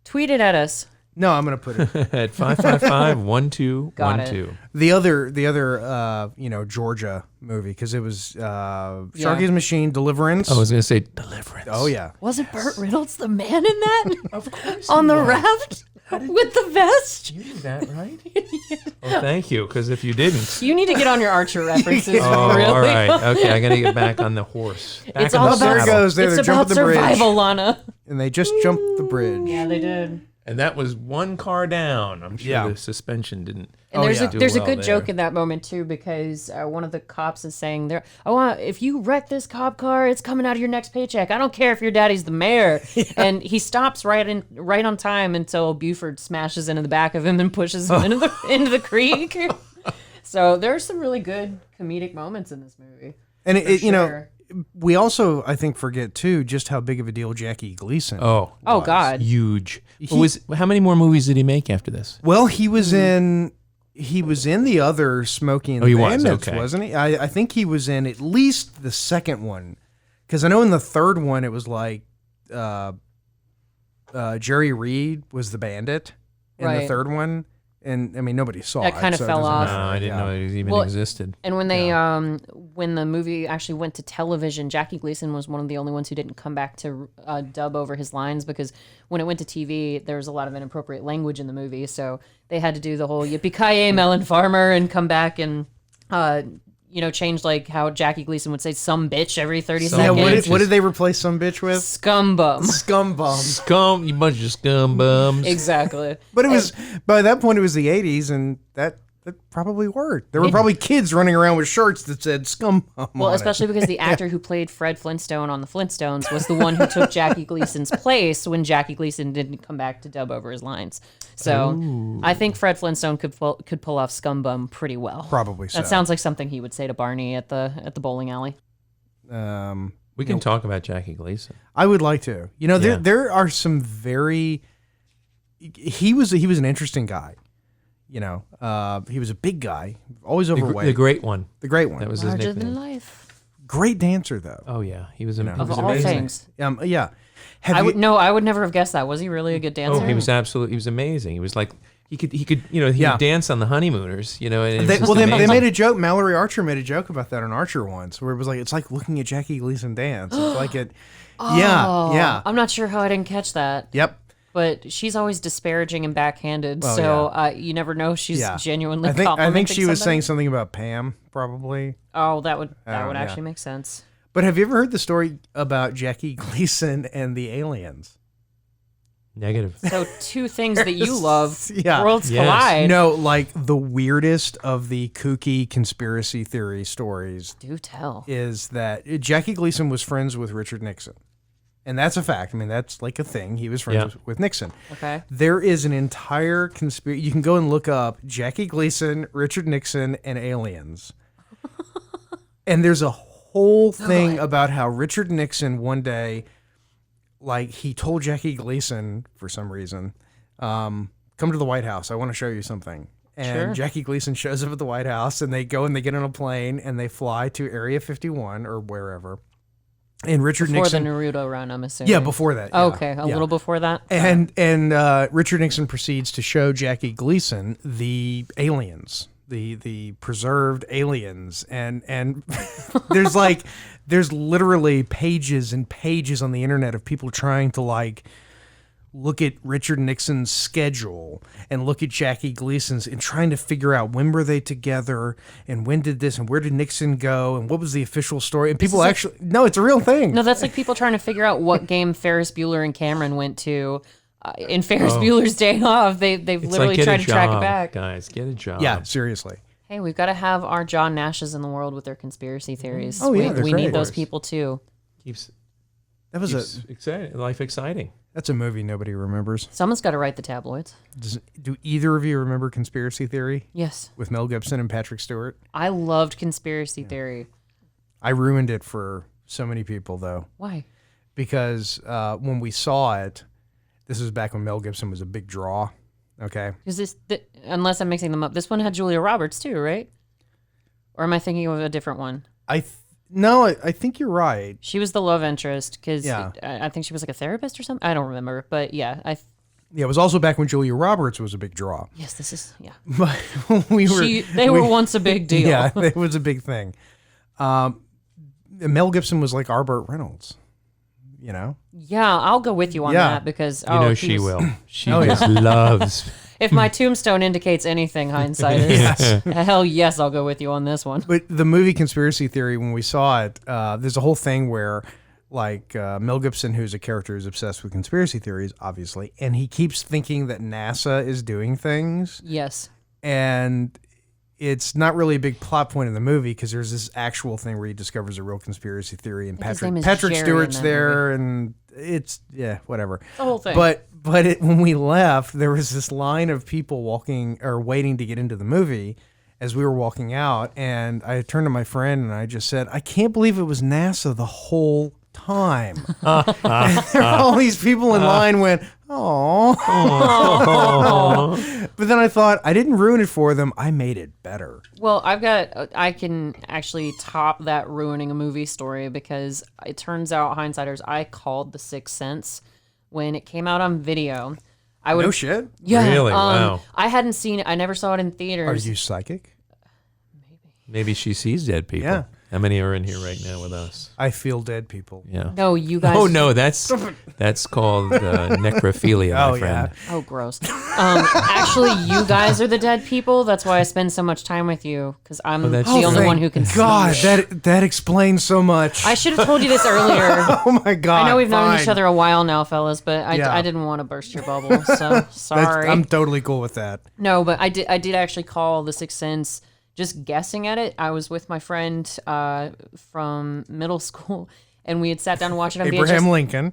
Tweet it at us. No, I'm going to put it at 555-1212. The other Georgia movie because it was Sharky's Machine, Deliverance. I was going to say Deliverance. Oh yeah. Wasn't Burt Reynolds the man in that? Of course. On the raft with the vest. You knew that, right? Well, thank you. Because if you didn't, you need to get on your Archer references. Really. All right. Okay, I got to get back on the horse. It's all about there it goes. There, it's they're about jumping the bridge. survival, Lana. And they just jumped the bridge. Yeah, they did. And that was one car down. I'm sure the suspension didn't. And there's a good joke in that moment too because one of the cops is saying there, if you wreck this cop car, it's coming out of your next paycheck. I don't care if your daddy's the mayor. And he stops right on time until Buford smashes into the back of him and pushes him into the creek. So there's some really good comedic moments in this movie. And we also, I think, forget too just how big of a deal Jackie Gleason. Oh God, huge. How many more movies did he make after this? Well, he was in the other Smokey and the Bandits, wasn't he? I think he was in at least the second one, because I know in the third one it was like Jerry Reed was the bandit in the third one. And I mean, nobody saw it. That kind of fell off. No, I didn't know it even existed. And when they, when the movie actually went to television, Jackie Gleason was one of the only ones who didn't come back to dub over his lines because when it went to TV, there was a lot of inappropriate language in the movie. So they had to do the whole yippee-ki-yay melon farmer and come back and, change like how Jackie Gleason would say some bitch every 30 seconds. What did they replace some bitch with? Scumbum. You bunch of scum bums. Exactly. But it was, by that point, it was the 80s, and that probably worked. There were probably kids running around with shirts that said scumbum. Well, especially because the actor who played Fred Flintstone on the Flintstones was the one who took Jackie Gleason's place when Jackie Gleason didn't come back to dub over his lines. So I think Fred Flintstone could pull off scumbum pretty well. Probably so. That sounds like something he would say to Barney at the bowling alley. We can talk about Jackie Gleason. I would like to. There are some very. He was an interesting guy. He was a big guy, always overweight. The great one. That Larger was his nickname. than life. Great dancer, though. Oh yeah, he was amazing. Of all things. Yeah. I would never have guessed that. Was he really a good dancer? Oh, he was amazing. He was like he could dance on the honeymooners, And they made a joke. Mallory Archer made a joke about that on Archer once, where it was like, it's like looking at Jackie Gleason dance. It's like it. Yeah. I'm not sure how I didn't catch that. Yep. But she's always disparaging and backhanded, you never know if she's genuinely complimenting I think she was somebody. saying something about Pam, probably. Oh, that would actually make sense. But have you ever heard the story about Jackie Gleason and the aliens? Negative. So two things that you love, worlds collide. No, like the weirdest of the kooky conspiracy theory stories. Do tell. Is that Jackie Gleason was friends with Richard Nixon. And that's a fact. I mean, that's like a thing. He was friends with Nixon. Okay. There is an entire conspiracy. You can go and look up Jackie Gleason, Richard Nixon, and aliens. And there's a whole thing about how Richard Nixon one day, like, he told Jackie Gleason, for some reason, come to the White House. I want to show you something. And Jackie Gleason shows up at the White House, and they go and they get on a plane, and they fly to Area 51 or wherever. And Richard Nixon before the Naruto run, I'm assuming. Yeah, before that. Yeah. Okay, a little before that. And Richard Nixon proceeds to show Jackie Gleason the aliens, the preserved aliens, and there's literally pages and pages on the internet of people trying to like look at Richard Nixon's schedule and look at Jackie Gleason's and trying to figure out when were they together and when did this and where did Nixon go and what was the official story. And people actually, no, it's a real thing. No, that's like people trying to figure out what game Ferris Bueller and Cameron went to in Ferris Bueller's Day Off. They've literally tried to track it back. Guys, get a job. Yeah, seriously. Hey, we've got to have our John Nashes in the world with their conspiracy theories. Oh, yeah, we need those people too. Keeps exciting. Life exciting. That's a movie nobody remembers. Someone's got to write the tabloids. Do either of you remember Conspiracy Theory? Yes. With Mel Gibson and Patrick Stewart? I loved Conspiracy Theory. I ruined it for so many people, though. Why? Because when we saw it, this was back when Mel Gibson was a big draw. Okay. Is unless I'm mixing them up, this one had Julia Roberts too, right? Or am I thinking of a different one? No, I think you're right. She was the love interest because I think she was like a therapist or something. I don't remember, but yeah, it was also back when Julia Roberts was a big draw. Yes, this is But they were once a big deal. Yeah, it was a big thing. Mel Gibson was like our Burt Reynolds. You know? Yeah, I'll go with you on that because she will. She just loves. If my tombstone indicates anything, hindsight, hell yes, I'll go with you on this one. But the movie Conspiracy Theory, when we saw it, there's a whole thing where, like, Mel Gibson, who's a character, is obsessed with conspiracy theories, obviously, and he keeps thinking that NASA is doing things. Yes. And it's not really a big plot point in the movie because there's this actual thing where he discovers a real conspiracy theory, and Patrick Stewart's there, and it's whatever. The whole thing. But when we left, there was this line of people walking or waiting to get into the movie as we were walking out, and I turned to my friend and I just said, "I can't believe it was NASA the whole time." And there were all these people in line went, "Oh." But then I thought, I didn't ruin it for them. I made it better. Well, I can actually top that ruining a movie story because it turns out, hindsighters, I called The Sixth Sense when it came out on video. No shit? Yeah. Really? Wow. I hadn't seen it. I never saw it in theaters. Are you psychic? Maybe she sees dead people. Yeah. How many are in here right now with us? I feel dead people. Yeah. No, you guys. Oh no, that's called necrophilia, my friend. Yeah. Oh, gross. Actually, you guys are the dead people. That's why I spend so much time with you because I'm the only one who can. God, that explains so much. I should have told you this earlier. Oh my God. I know we've known each other a while now, fellas, but I didn't want to burst your bubble. So sorry. I'm totally cool with that. No, but I did actually call The Sixth Sense. Just guessing at it, I was with my friend from middle school, and we had sat down and watched it on Abraham VHS. Lincoln.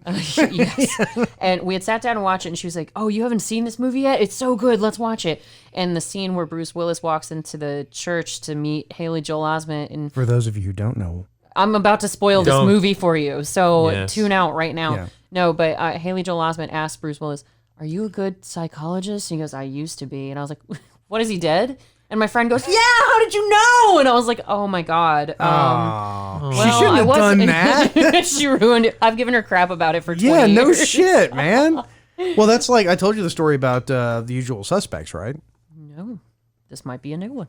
Yes. And we had sat down and watched it, and she was like, "Oh, you haven't seen this movie yet? It's so good. Let's watch it." And the scene where Bruce Willis walks into the church to meet Haley Joel Osment, and for those of you who don't know, I'm about to spoil this movie for you, so tune out right now. Yeah. No, but Haley Joel Osment asked Bruce Willis, "Are you a good psychologist?" And he goes, "I used to be." And I was like, "What, is he dead?" And my friend goes, "Yeah, how did you know?" And I was like, "Oh my God." Well, she shouldn't have done that. She ruined it. I've given her crap about it for 20 years. Yeah, no shit, man. Well, that's like, I told you the story about The Usual Suspects, right? No, this might be a new one.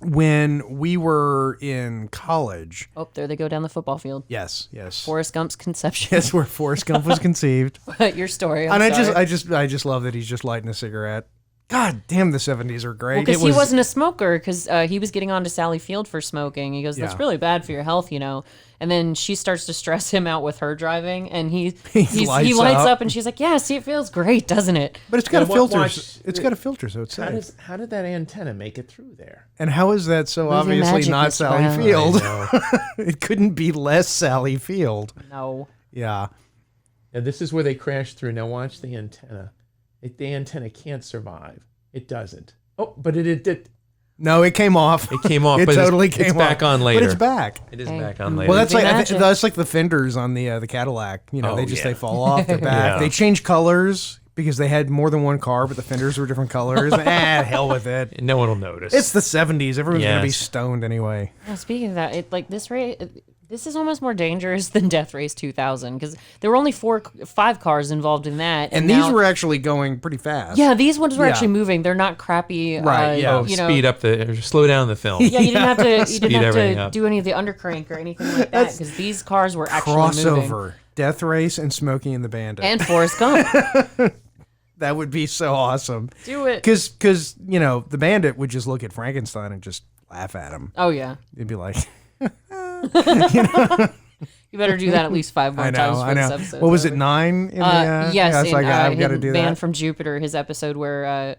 When we were in college. Oh, there they go down the football field. Yes. Forrest Gump's conception. Yes, where Forrest Gump was conceived. Your story. I just love that he's just lighting a cigarette. God damn, the 70s are great. Because he wasn't a smoker, because he was getting on to Sally Field for smoking. He goes, that's really bad for your health, you know. And then she starts to stress him out with her driving, and he lights up, and she's like, yeah, see, it feels great, doesn't it? But it's got a filter. It's got a filter, so it's safe. How did that antenna make it through there? And how is that so obviously not Sally Field? It couldn't be less Sally Field. No. Yeah. Now, this is where they crash through. Now watch the antenna. The antenna can't survive. It doesn't. Oh, but it did. No, it came off. It came off. It but totally came off. It's back on later. But it's back. It is back on later. Well, that's like the fenders on the Cadillac. You know, they fall off. They're back. Yeah. They change colors because they had more than one car, but the fenders were different colors. Hell with it. No one will notice. It's the 70s. Everyone's gonna be stoned anyway. Well, speaking of that, this is almost more dangerous than Death Race 2000 because there were only 5 cars involved in that, and these were actually going pretty fast. Yeah, these ones were actually moving. They're not crappy. Right. Speed up slow down the film. Yeah, you didn't have to do any of the undercrank or anything like that because these cars were actually moving. Crossover. Death Race and Smokey and the Bandit. And Forrest Gump. That would be so awesome. Do it. Because the Bandit would just look at Frankenstein and just laugh at him. Oh, yeah. He'd be like... You better do that at least 5 more times for this episode. What was it, 9? Yes, I've got to do that. Man from Jupiter, his episode where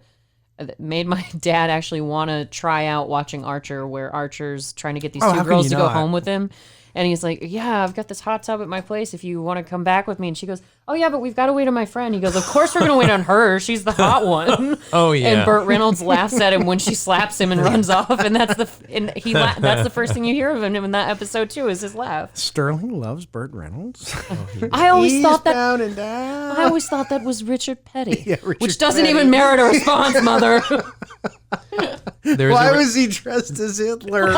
made my dad actually want to try out watching Archer, where Archer's trying to get these 2 girls to go home with him. And he's like, yeah, I've got this hot tub at my place if you want to come back with me. And she goes, oh, yeah, but we've got to wait on my friend. He goes, of course we're going to wait on her. She's the hot one. Oh, yeah. And Burt Reynolds laughs at him when she slaps him and runs off. And that's the first thing you hear of him in that episode, too, is his laugh. Sterling loves Burt Reynolds. I always thought that was Richard Petty, which doesn't even merit a response, Mother. Why was he dressed as Hitler?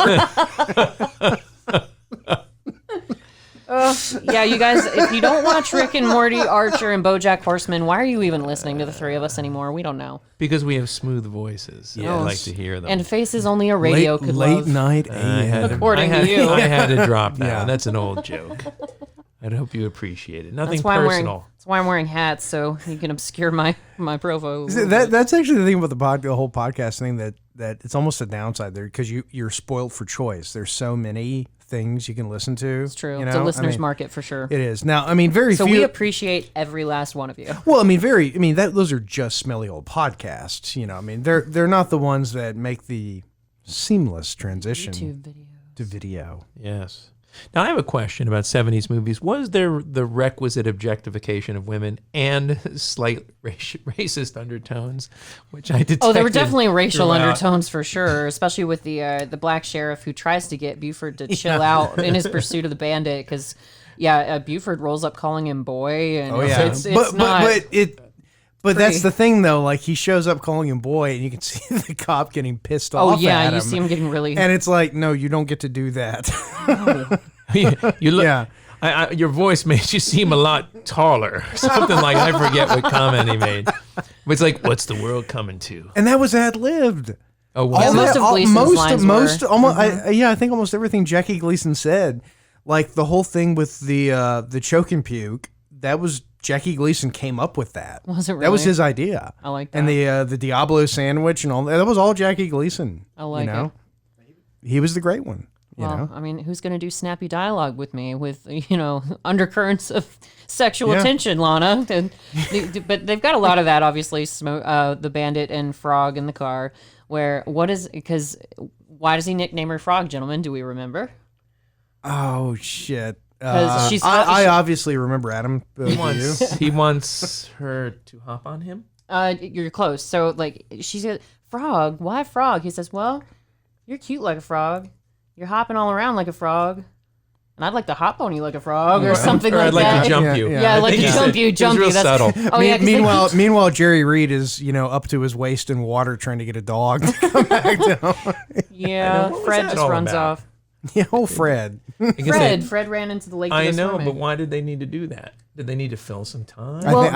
Yeah, you guys, if you don't watch Rick and Morty, Archer, and BoJack Horseman, why are you even listening to the 3 of us anymore? We don't know. Because we have smooth voices. Yes. I like to hear them. And faces only a radio could love. Late night AM. According to you. I had to drop that one. That's an old joke. I hope you appreciate it. Nothing personal. That's why I'm wearing hats, so you can obscure my profile. That's actually the thing about the whole podcast thing that it's almost a downside there because you're spoiled for choice. There's so many things you can listen to. It's true. It's a listener's market for sure. It is. Now, very few. So we appreciate every last one of you. Well, those are just smelly old podcasts. They're not the ones that make the seamless transition to video. Yes. Now, I have a question about 70s movies. Was there the requisite objectification of women and slight racist undertones, which I detected? Oh, there were definitely racial undertones for sure, especially with the black sheriff who tries to get Buford to chill out in his pursuit of the bandit because, Buford rolls up calling him boy. And But that's the thing, though. Like, he shows up calling him boy, and you can see the cop getting pissed off at him. Oh, yeah, you see him getting really... And it's like, no, you don't get to do that. You look... your voice makes you seem a lot taller. Something like, I forget what comment he made. But it's like, what's the world coming to? And that was ad-libbed. Oh, wow. Most of Gleason's lines were. Almost, I think almost everything Jackie Gleason said, like the whole thing with the choke and puke, that was... Jackie Gleason came up with that. Was it really? That was his idea. I like that. And the Diablo sandwich and all that was all Jackie Gleason. I like it. He was the great one. Who's going to do snappy dialogue with me with, undercurrents of sexual tension, Lana? But they've got a lot of that, obviously, the Bandit and Frog in the car, why does he nickname her Frog, gentlemen? Do we remember? Oh, shit. I obviously remember Adam. He wants her to hop on him. You're close. So she said, "Frog, why frog?" He says, "Well, you're cute like a frog. You're hopping all around like a frog, and I'd like to hop on you like a frog or something like that." I'd like to jump you. Yeah, I'd like to jump you. It's real subtle. Meanwhile, Jerry Reed is up to his waist in water trying to get a dog to come back down. Yeah, Fred just runs off. Yeah, old Fred. Fred ran into the lake. I know, but why did they need to do that? Did they need to fill some time? Well,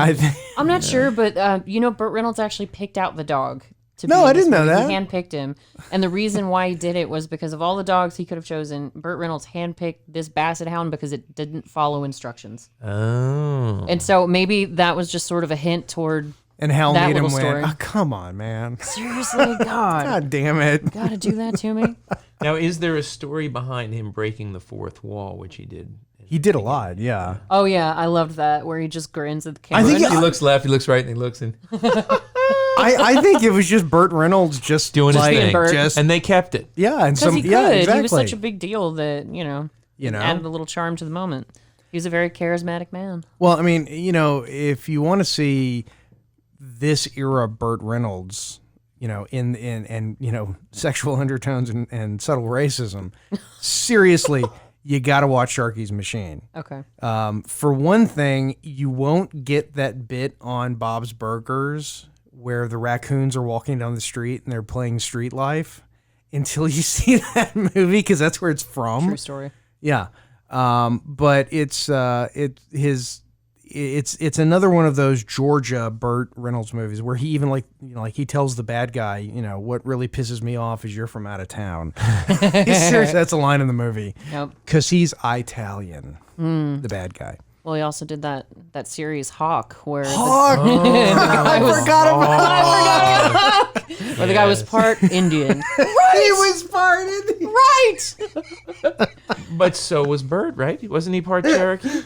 I'm not sure, but Burt Reynolds actually picked out the dog. I didn't know that. He handpicked him, and the reason why he did it was because of all the dogs he could have chosen. Burt Reynolds handpicked this basset hound because it didn't follow instructions. Oh, and so maybe that was just sort of a hint toward. And Hal that Needham story. went, "Oh, come on, man! Seriously, God damn it! Gotta do that to me." Now, is there a story behind him breaking the fourth wall, which he did? He did a lot, yeah. Oh yeah, I loved that where he just grins at the camera. I think he looks left, he looks right, and he looks in. I think it was just Burt Reynolds just doing his thing, and they kept it. Yeah, and because he could. Yeah, exactly. He was such a big deal that added a little charm to the moment. He was a very charismatic man. Well, I mean, if you want to see this era Burt Reynolds, in sexual undertones and subtle racism, seriously. You got to watch Sharky's Machine. Okay. For one thing, you won't get that bit on Bob's Burgers where the raccoons are walking down the street and they're playing Street Life until you see that movie, because that's where it's from. True story. Yeah. But it's another one of those Georgia Burt Reynolds movies where he even he tells the bad guy, what really pisses me off is you're from out of town. Seriously, that's a line in the movie. Yep. Because he's Italian, the bad guy. Well, he also did that series Hawk, where I forgot about Hawk. Where the guy was part Indian. Right. He was part Indian. Right. But so was Burt, right? Wasn't he part Cherokee?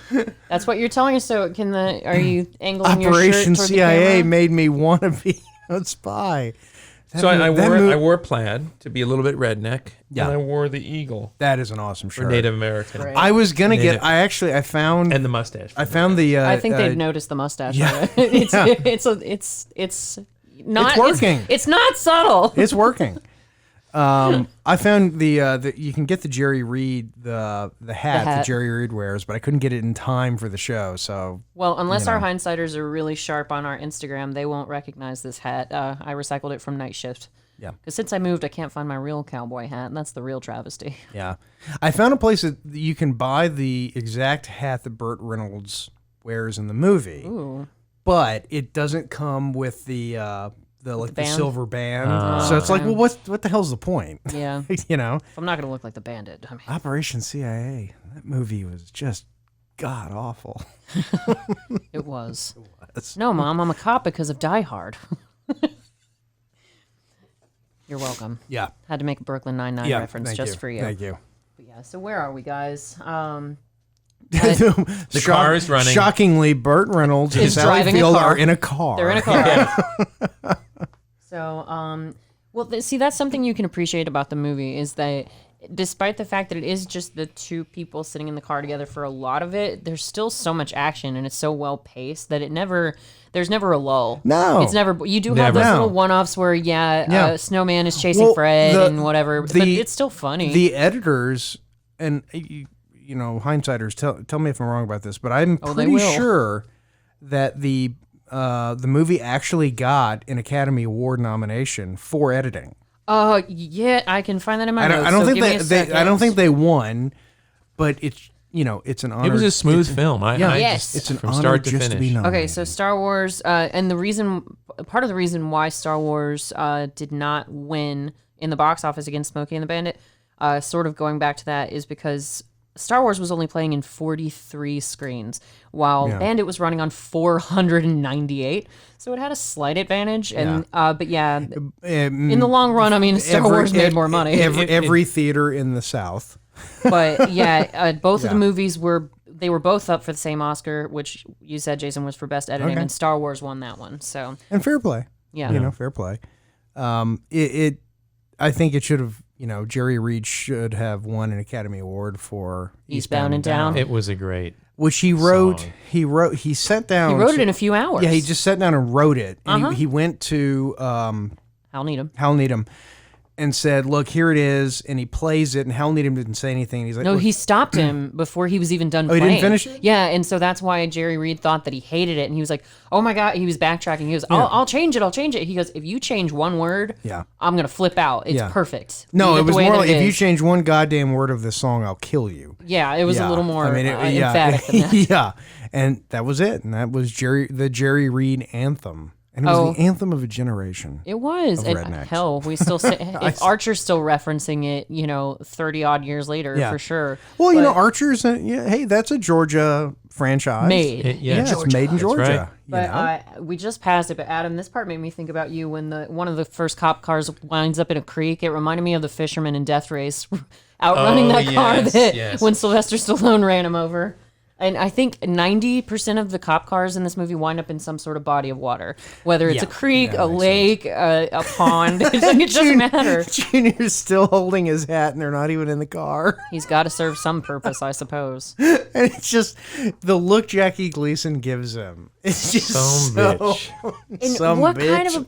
That's what you're telling us. So are you angling your shirt Operation toward CIA the camera? made me want to be a spy. I wore plaid to be a little bit redneck. Yeah. And I wore the eagle. That is an awesome shirt. For Native American. Right. I was gonna I found and the mustache. I found the. I think they've noticed the mustache. Yeah. It's not. It's working. It's not subtle. It's working. I found the you can get the Jerry Reed the hat that Jerry Reed wears, but I couldn't get it in time for the show. So unless our hindsighters are really sharp on our Instagram, they won't recognize this hat. I recycled it from Night Shift. Yeah. Because since I moved, I can't find my real cowboy hat, and that's the real travesty. Yeah. I found a place that you can buy the exact hat that Burt Reynolds wears in the movie. Ooh. But it doesn't come with the silver band. So it's okay. like, well, what the hell's the point? Yeah. If I'm not going to look like the Bandit. I mean. Operation CIA, that movie was just god awful. It was. No, Mom, I'm a cop because of Die Hard. You're welcome. Yeah. Had to make a Brooklyn Nine-Nine reference just for you. Thank you. But yeah, so where are we, guys? The car is running. Shockingly, Burt Reynolds and Sally driving a Field car. are in a car. They're in a car. So, see, that's something you can appreciate about the movie is that despite the fact that it is just the two people sitting in the car together for a lot of it, there's still so much action and it's so well paced that there's never a lull. No. It's never, you do have those little one-offs where, Snowman is chasing Fred and whatever, but it's still funny. The editors, and hindsighters, tell me if I'm wrong about this, but I'm pretty sure that the movie actually got an Academy Award nomination for editing. Yeah, I can find that in my notes. I don't think they won, but it's an honor. It was a smooth film. It's an from honor start to just finish. to be nominated. Okay, so Star Wars, and part of the reason why Star Wars did not win in the box office against Smokey and the Bandit, sort of going back to that, is because Star Wars was only playing in 43 screens, while Bandit was running on 498. So it had a slight advantage. And but in the long run, I mean, Star Wars made more money. Every theater in the South. But both of the movies were both up for the same Oscar, which you said, Jason, was for best editing, and Star Wars won that one. So fair play. Yeah, fair play. I think it should have. Jerry Reed should have won an Academy Award for Eastbound and Down. It was a great which he wrote. song. He sat down. He wrote it in a few hours. Yeah, he just sat down and wrote it. And he went to Hal Needham. Hal Needham, and said, look, here it is, and he plays it, and Hal Needham didn't say anything. And he's like, no, look. he stopped him before he was even done playing. He didn't finish it? Yeah, and so that's why Jerry Reed thought that he hated it, and he was like, oh my God, he was backtracking. He goes, I'll change it. He goes, if you change one word, I'm going to flip out. It's perfect. No, it was more like, if you change one goddamn word of this song, I'll kill you. Yeah, it was a little more emphatic than that. Yeah, and that was it. And that was the Jerry Reed anthem. And it was the anthem of a generation. It was. And hell, we still say, if Archer's still referencing it, 30 odd years later, for sure. Well, Archer's, hey, that's a Georgia franchise. Made. It's made in Georgia. Right. But we just passed it. But Adam, this part made me think about you when one of the first cop cars winds up in a creek. It reminded me of the fisherman in Death Race outrunning that car when Sylvester Stallone ran him over. And I think 90% of the cop cars in this movie wind up in some sort of body of water, whether it's a creek, a lake, a pond. It doesn't matter. Junior's still holding his hat, and they're not even in the car. He's got to serve some purpose, I suppose. And it's just the look Jackie Gleason gives him. It's just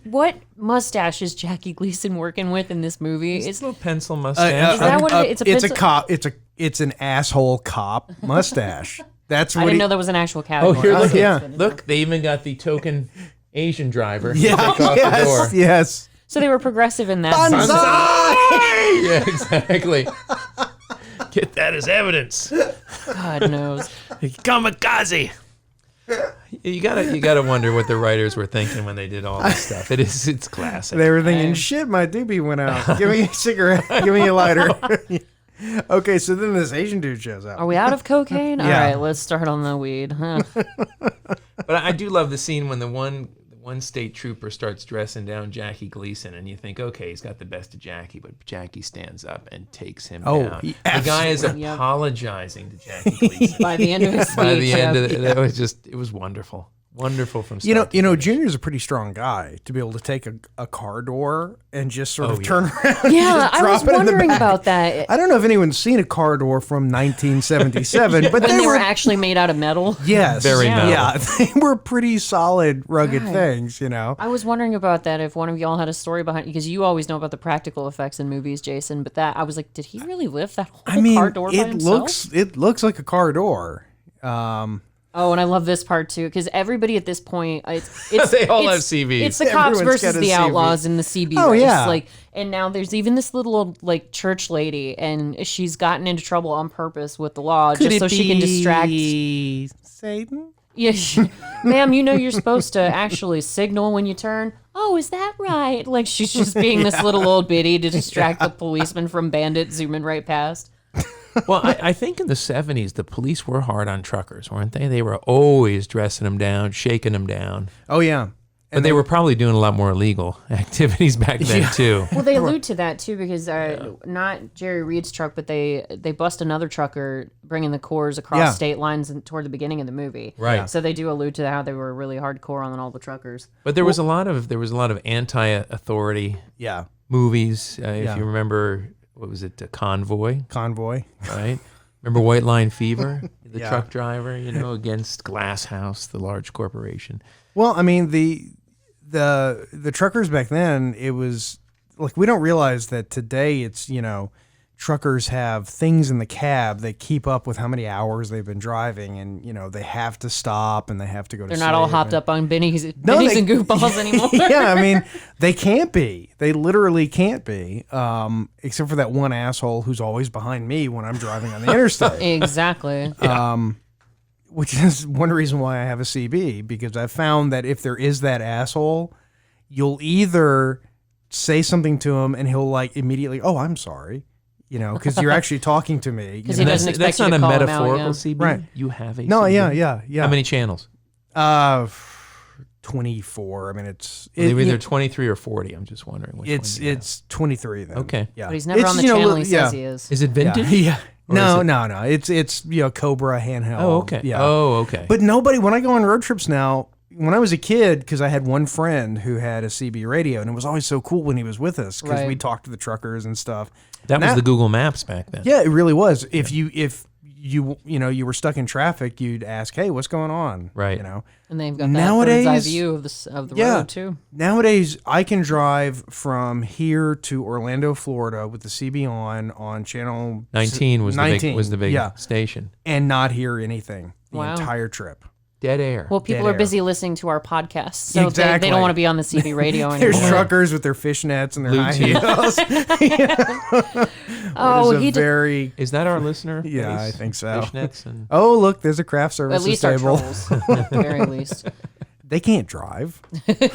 what mustache is Jackie Gleason working with in this movie? It's a little pencil mustache. Is that what it is? It's a cop. It's an asshole cop mustache. That's what I didn't know there was an actual category. Oh, here, look, they even got the token Asian driver. Yeah, the door. Yes. So they were progressive in that Banzai! Yeah, exactly. Get that as evidence. God knows. Kamikaze. You gotta wonder what the writers were thinking when they did all this stuff. It's classic. They were thinking, shit, my doobie went out. Give me a cigarette. Give me a lighter. Okay, so then this Asian dude shows up. Are we out of cocaine? All right, let's start on the weed. Huh. But I do love the scene when the one state trooper starts dressing down Jackie Gleason, and you think, okay, he's got the best of Jackie, but Jackie stands up and takes him down. The guy is apologizing to Jackie Gleason. By the end of his speech. It was wonderful. Wonderful from start to finish. Junior's a pretty strong guy to be able to take a car door and just sort of turn around. Yeah, I was wondering about that. I don't know if anyone's seen a car door from 1977, but when they were actually made out of metal. Yes, very metal. Yeah, they were pretty solid, rugged things. I was wondering about that. If one of y'all had a story behind, because you always know about the practical effects in movies, Jason. But I was like, did he really lift that whole car door by himself? It looks like a car door. Oh, and I love this part too, because everybody at this point, they all have CVs. It's the cops versus the outlaws in the CB race. Yeah. And now there's even this little old church lady, and she's gotten into trouble on purpose with the law just so she can distract Satan. Yeah, ma'am, you're supposed to actually signal when you turn. Oh, is that right? She's just being this little old biddy to distract the policeman from Bandit zooming right past. Well, I think in the 70s, the police were hard on truckers, weren't they? They were always dressing them down, shaking them down. Oh, yeah. But they were probably doing a lot more illegal activities back then, too. Well, they allude to that, too, because not Jerry Reed's truck, but they bust another trucker bringing the Coors across state lines toward the beginning of the movie. Right. So they do allude to how they were really hardcore on all the truckers. But there was a lot of anti-authority movies. If you remember... What was it? Convoy. Right. Remember White Line Fever? The truck driver, against Glass House, the large corporation. Well, I mean, the truckers back then, it was we don't realize that today it's, truckers have things in the cab that keep up with how many hours they've been driving, and they have to stop and they have to go to sleep. They're not all hopped up on Bennies and goofballs anymore. Yeah, I mean, they can't be. They literally can't be, except for that one asshole who's always behind me when I'm driving on the interstate. Exactly. Which is one reason why I have a CB, because I found that if there is that asshole, you'll either say something to him and he'll immediately, oh, I'm sorry. Because you're actually talking to me. Because he doesn't expect you to call him out. That's not a metaphorical CB. Right. You have a CB. Yeah. How many channels? 24. I mean, it's either 23 or 40. I'm just wondering which it's 23 then. Okay. Yeah. But he's never on the channel he says he is. Is it vintage? Yeah. No. It's Cobra handheld. Oh, okay. Yeah. Oh, okay. But when I go on road trips now, when I was a kid, because I had one friend who had a CB radio, and it was always so cool when he was with us because we talked to the truckers and stuff. That was the Google Maps back then. Yeah, it really was. If you were stuck in traffic, you'd ask, "Hey, what's going on?" Right. You know. And they've got that bird's eye view of the road too. Nowadays, I can drive from here to Orlando, Florida, with the CB on channel 19 was the big station, and not hear anything the entire trip. Dead air. Well, people are busy listening to our podcasts, so they don't want to be on the CB radio anymore. There's truckers with their fishnets and their high heels. Is that our listener? Yeah, I think so. Fishnets and look, there's a craft services at least table. Our trolls, at the very least. They can't drive. They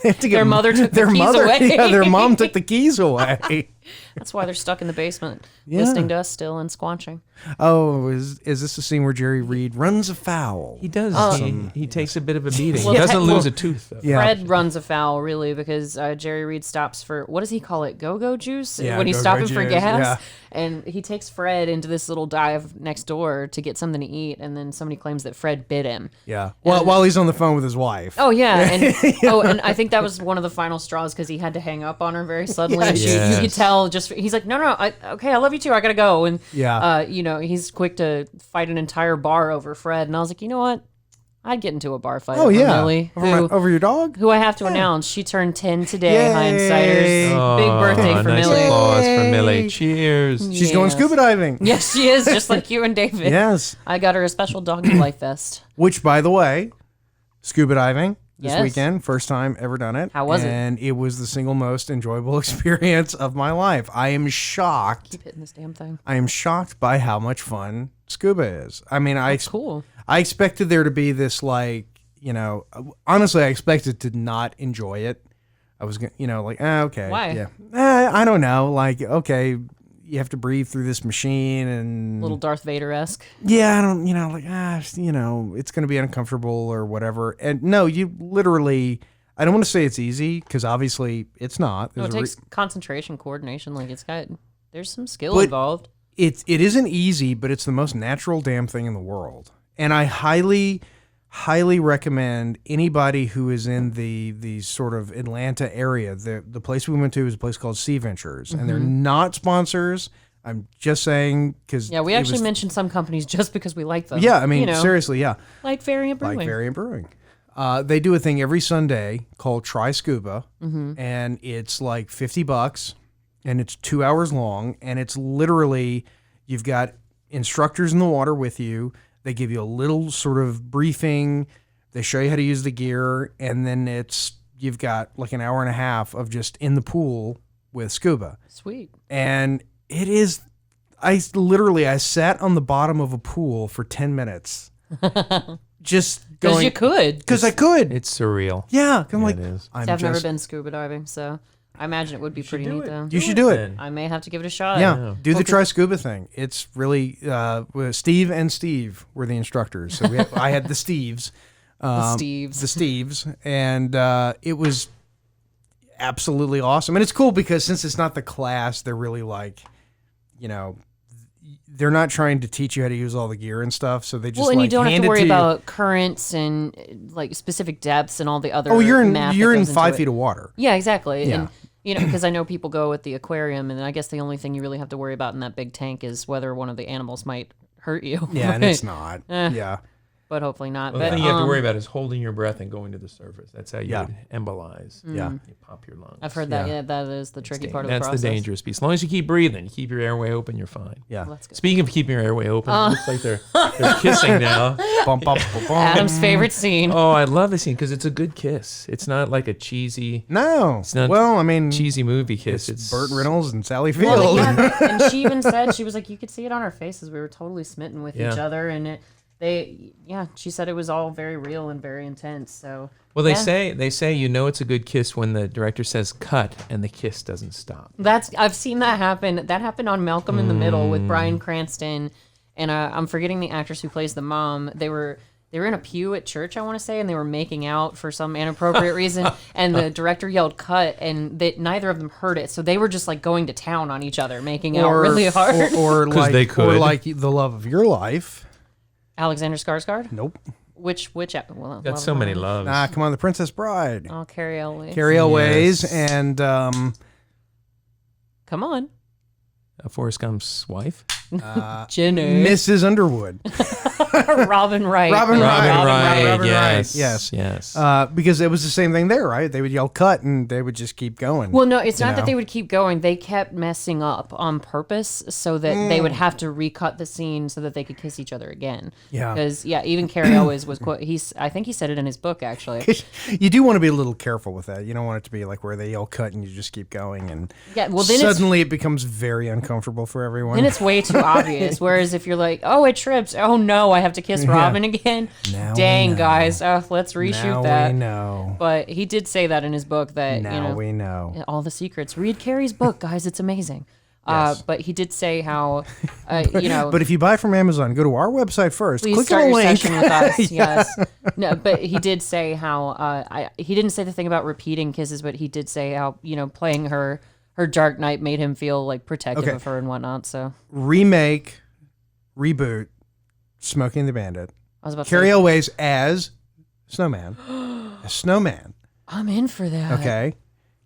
have to their mother took the keys away. Yeah, their mom took the keys away. That's why they're stuck in the basement, listening to us still and squanching. Oh, is this the scene where Jerry Reed runs afoul? He does. He takes a bit of a beating. He doesn't lose a tooth, though. Yeah. Fred runs afoul, really, because Jerry Reed stops for, what does he call it, go-go juice? When he's stopping for gas. Yeah. And he takes Fred into this little dive next door to get something to eat, and then somebody claims that Fred bit him. Yeah. While he's on the phone with his wife. Oh, yeah. And and I think that was one of the final straws, because he had to hang up on her very suddenly. Yes. You could tell he's like, no, okay, I love you too, I gotta go. And he's quick to fight an entire bar over Fred. And I was like, you know what? I'd get into a bar fight over Millie. Over your dog? Who I have to announce, she turned 10 today, Hindsighters. Big birthday for nice Millie. Applause for Millie. Cheers. She's going scuba diving. Yes, she is, just like you and David. Yes. I got her a special doggy life vest. Which, by the way, scuba diving this weekend, first time ever done it. How was it? And it was the single most enjoyable experience of my life. I am shocked. Keep hitting this damn thing. I am shocked by how much fun scuba is. I mean, cool. I expected there to be this, honestly, I expected to not enjoy it. I was, okay. Why? Yeah. I don't know. Okay, you have to breathe through this machine and... Little Darth Vader-esque. Yeah, I don't, it's going to be uncomfortable or whatever. And no, you literally... I don't want to say it's easy, because obviously it's not. It takes concentration, coordination. There's some skill involved. It isn't easy, but it's the most natural damn thing in the world. And I highly, highly recommend anybody who is in the sort of Atlanta area. The place we went to is a place called Sea Ventures, and they're not sponsors. I'm just saying because we actually mentioned some companies just because we like them. Yeah, I mean seriously, yeah. Like Variant Brewing. They do a thing every Sunday called Try Scuba, and it's like $50, and it's 2 hours long, and it's literally you've got instructors in the water with you. They give you a little sort of briefing. They show you how to use the gear, and then you've got like an hour and a half of just in the pool with scuba. Sweet. And it is. I sat on the bottom of a pool for 10 minutes. Just because you could. Because I could. It's surreal. Yeah. It is. I've never been scuba diving, so I imagine it would be pretty neat, though. You should do it. I may have to give it a shot. Yeah. Do the Try Scuba thing. It's really... Steve and Steve were the instructors. So I had the Steves. The Steves. And it was absolutely awesome. And it's cool because since it's not the class, they're really they're not trying to teach you how to use all the gear and stuff, so they just and you don't have to worry about currents and specific depths and all the other. Oh, you're in 5 feet of water. Yeah, exactly. Yeah. And because I know people go at the aquarium, and I guess the only thing you really have to worry about in that big tank is whether one of the animals might hurt you. Yeah, and it's not. Yeah. But hopefully not. Well, the thing you have to worry about is holding your breath and going to the surface. That's how you would embolize. Yeah. You pop your lungs. I've heard that. Yeah, that is the tricky part of the process. That's the dangerous piece. As long as you keep breathing, you keep your airway open, you're fine. Yeah. Well, that's good. Speaking of keeping your airway open, it looks like they're kissing now. Bum, bum, bum, bum. Adam's favorite scene. Oh, I love the scene because it's a good kiss. It's not like a cheesy... No. It's not cheesy movie kiss. It's Burt Reynolds and Sally Field. Well, and she even said, she was like, you could see it on our faces. We were totally smitten with each other, and she said it was all very real and very intense. So they say it's a good kiss when the director says cut and the kiss doesn't stop. I've seen that happen. That happened on Malcolm in the Middle with Bryan Cranston, and I'm forgetting the actress who plays the mom. They were in a pew at church, I want to say, and they were making out for some inappropriate reason, and the director yelled cut, and neither of them heard it, so they were just going to town on each other, making out really hard. Or like the love of your life. Alexander Skarsgård? Nope. Which got so many loves. Come on, The Princess Bride. Oh, Carrie Elways. Carrie Elways and come on. Forrest Gump's wife. Jenny. Mrs. Underwood. Robin Wright. Robin Wright. Yes. Because it was the same thing there, right? They would yell cut and they would just keep going. Well, no, it's not that they would keep going. They kept messing up on purpose so that they would have to recut the scene so that they could kiss each other again. Yeah. Because, even Carrie Elwes was, I think he said it in his book, actually. You do want to be a little careful with that. You don't want it to be like where they yell cut and you just keep going. And then suddenly it becomes very uncomfortable for everyone. Then it's way too obvious. Whereas if you're like, oh, it tripped. Oh, no, I have to kiss Robin again. Now Dang, guys. Let's reshoot that. We know. But he did say that in his book that, we know. All the secrets. Read Carrie's book, guys. It's amazing. Yes. But he did say how, But if you buy from Amazon, go to our website first. Please click start on the your link. session with us. Yes. No, but he did say how he didn't say the thing about repeating kisses, but he did say how playing her Dark Knight made him feel like protective of her and whatnot. So reboot, Smokey and the Bandit. I was about to Carrie say, Elwes as Snowman. I'm in for that. Okay.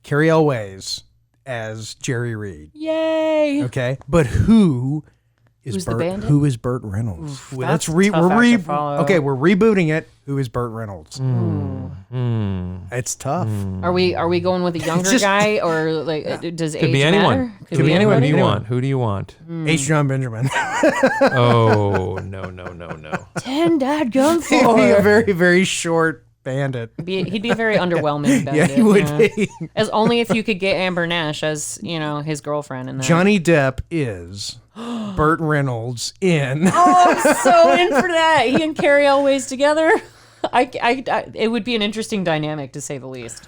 Carrie Elwes as Jerry Reed. Yay. Okay. But who is Who's Burt? the Bandit? Who is Burt Reynolds? Oof, we're rebooting it. Who is Burt Reynolds? It's tough. Are we going with a younger guy or like does age be anyone. matter? Could be anyone. Who do you want? H. John Benjamin. Oh no. 10 dadgum He'd for. be a very, very short bandit. He'd be a very underwhelming bandit. Yeah, he would be. As only if you could get Amber Nash as, his girlfriend in that. Johnny Depp is Burt Reynolds in. Oh, I'm so in for that. He and Carrie Elwes together. It would be an interesting dynamic, to say the least.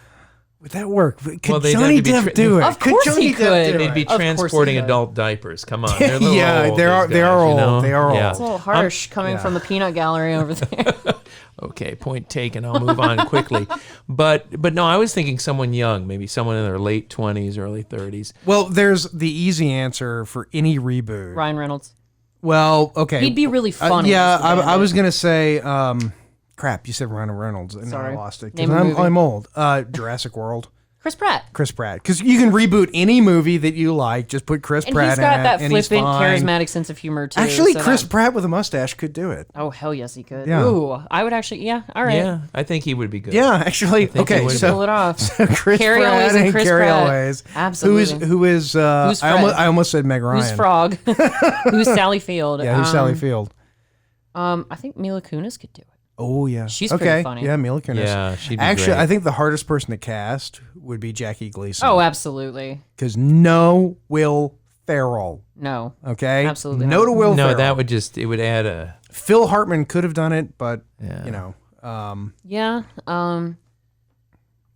Would that work? Could they'd Johnny have to be Depp do it? Of course he could. They'd be transporting adult diapers. Come on, they're a little old, they are. these They guys, are old. you know? They are It's a old. little harsh coming from the peanut gallery over there. Okay, point taken. I'll move on quickly. But no, I was thinking someone young, maybe someone in their late 20s, early 30s. Well, there's the easy answer for any reboot. Ryan Reynolds. Well, okay. He'd be really funny. I was gonna say. Crap, you said Ryan Reynolds, and Sorry. I lost it. Name a movie. I'm old. Jurassic World. Chris Pratt. Because you can reboot any movie that you like. Just put Chris And Pratt he's got in that it, and he's flippant, fine. charismatic sense of humor, too. Actually, so Chris Pratt with a mustache could do it. Oh, hell yes, he could. Yeah. Ooh, I would actually, all right. Yeah, I think he would be good. Yeah, actually. Okay, would so Pull it off. Chris Carrie Pratt Elwes and Chris Carrie Pratt. Elwes. Absolutely. Who is Who's Fred? I almost said Meg Ryan. Who's Frog? Who's Sally Field? Yeah, who's Sally Field? I think Mila Kunis could do it. Oh yeah, She's okay. pretty funny. Yeah, Mila Kunis. Yeah, she'd be Actually, great. I think the hardest person to cast would be Jackie Gleason. Oh, absolutely. Because no Will Ferrell. No. Okay, Absolutely no not. to Will No, Ferrell. that would it would add a. Phil Hartman could have done it, but Yeah.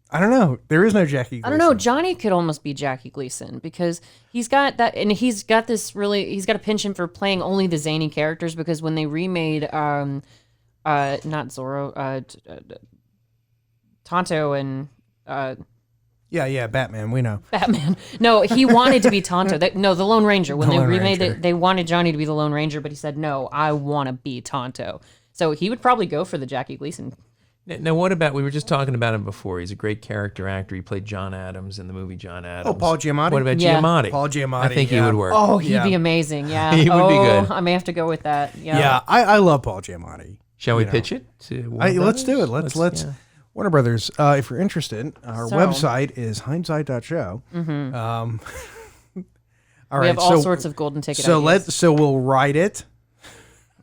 I don't know. There is no Jackie Gleason. I don't know. Johnny could almost be Jackie Gleason because he's got that, and he's got a penchant for playing only the zany characters. Because when they remade, not Zorro, Tonto and Yeah, Batman. We know. Batman. No, he wanted to be Tonto. The Lone Ranger. When The they Lone remade Ranger. it, they wanted Johnny to be the Lone Ranger, but he said, "No, I want to be Tonto." So he would probably go for the Jackie Gleason. Now, what about, we were just talking about him before. He's a great character actor. He played John Adams in the movie John Adams. Oh, Paul Giamatti? What about Yeah. Giamatti? Paul Giamatti, I think he yeah. would work. Oh, he'd Yeah. be amazing. Yeah, He would be good. I may have to go with that. Yeah. Yeah, I love Paul Giamatti. Shall we pitch it to Warner Let's do it. Brothers? Let's yeah. Warner Brothers. If you're interested, our website is hindsight.show. Mm-hmm. All We right, have all sorts of golden ticket ideas. So we'll write it.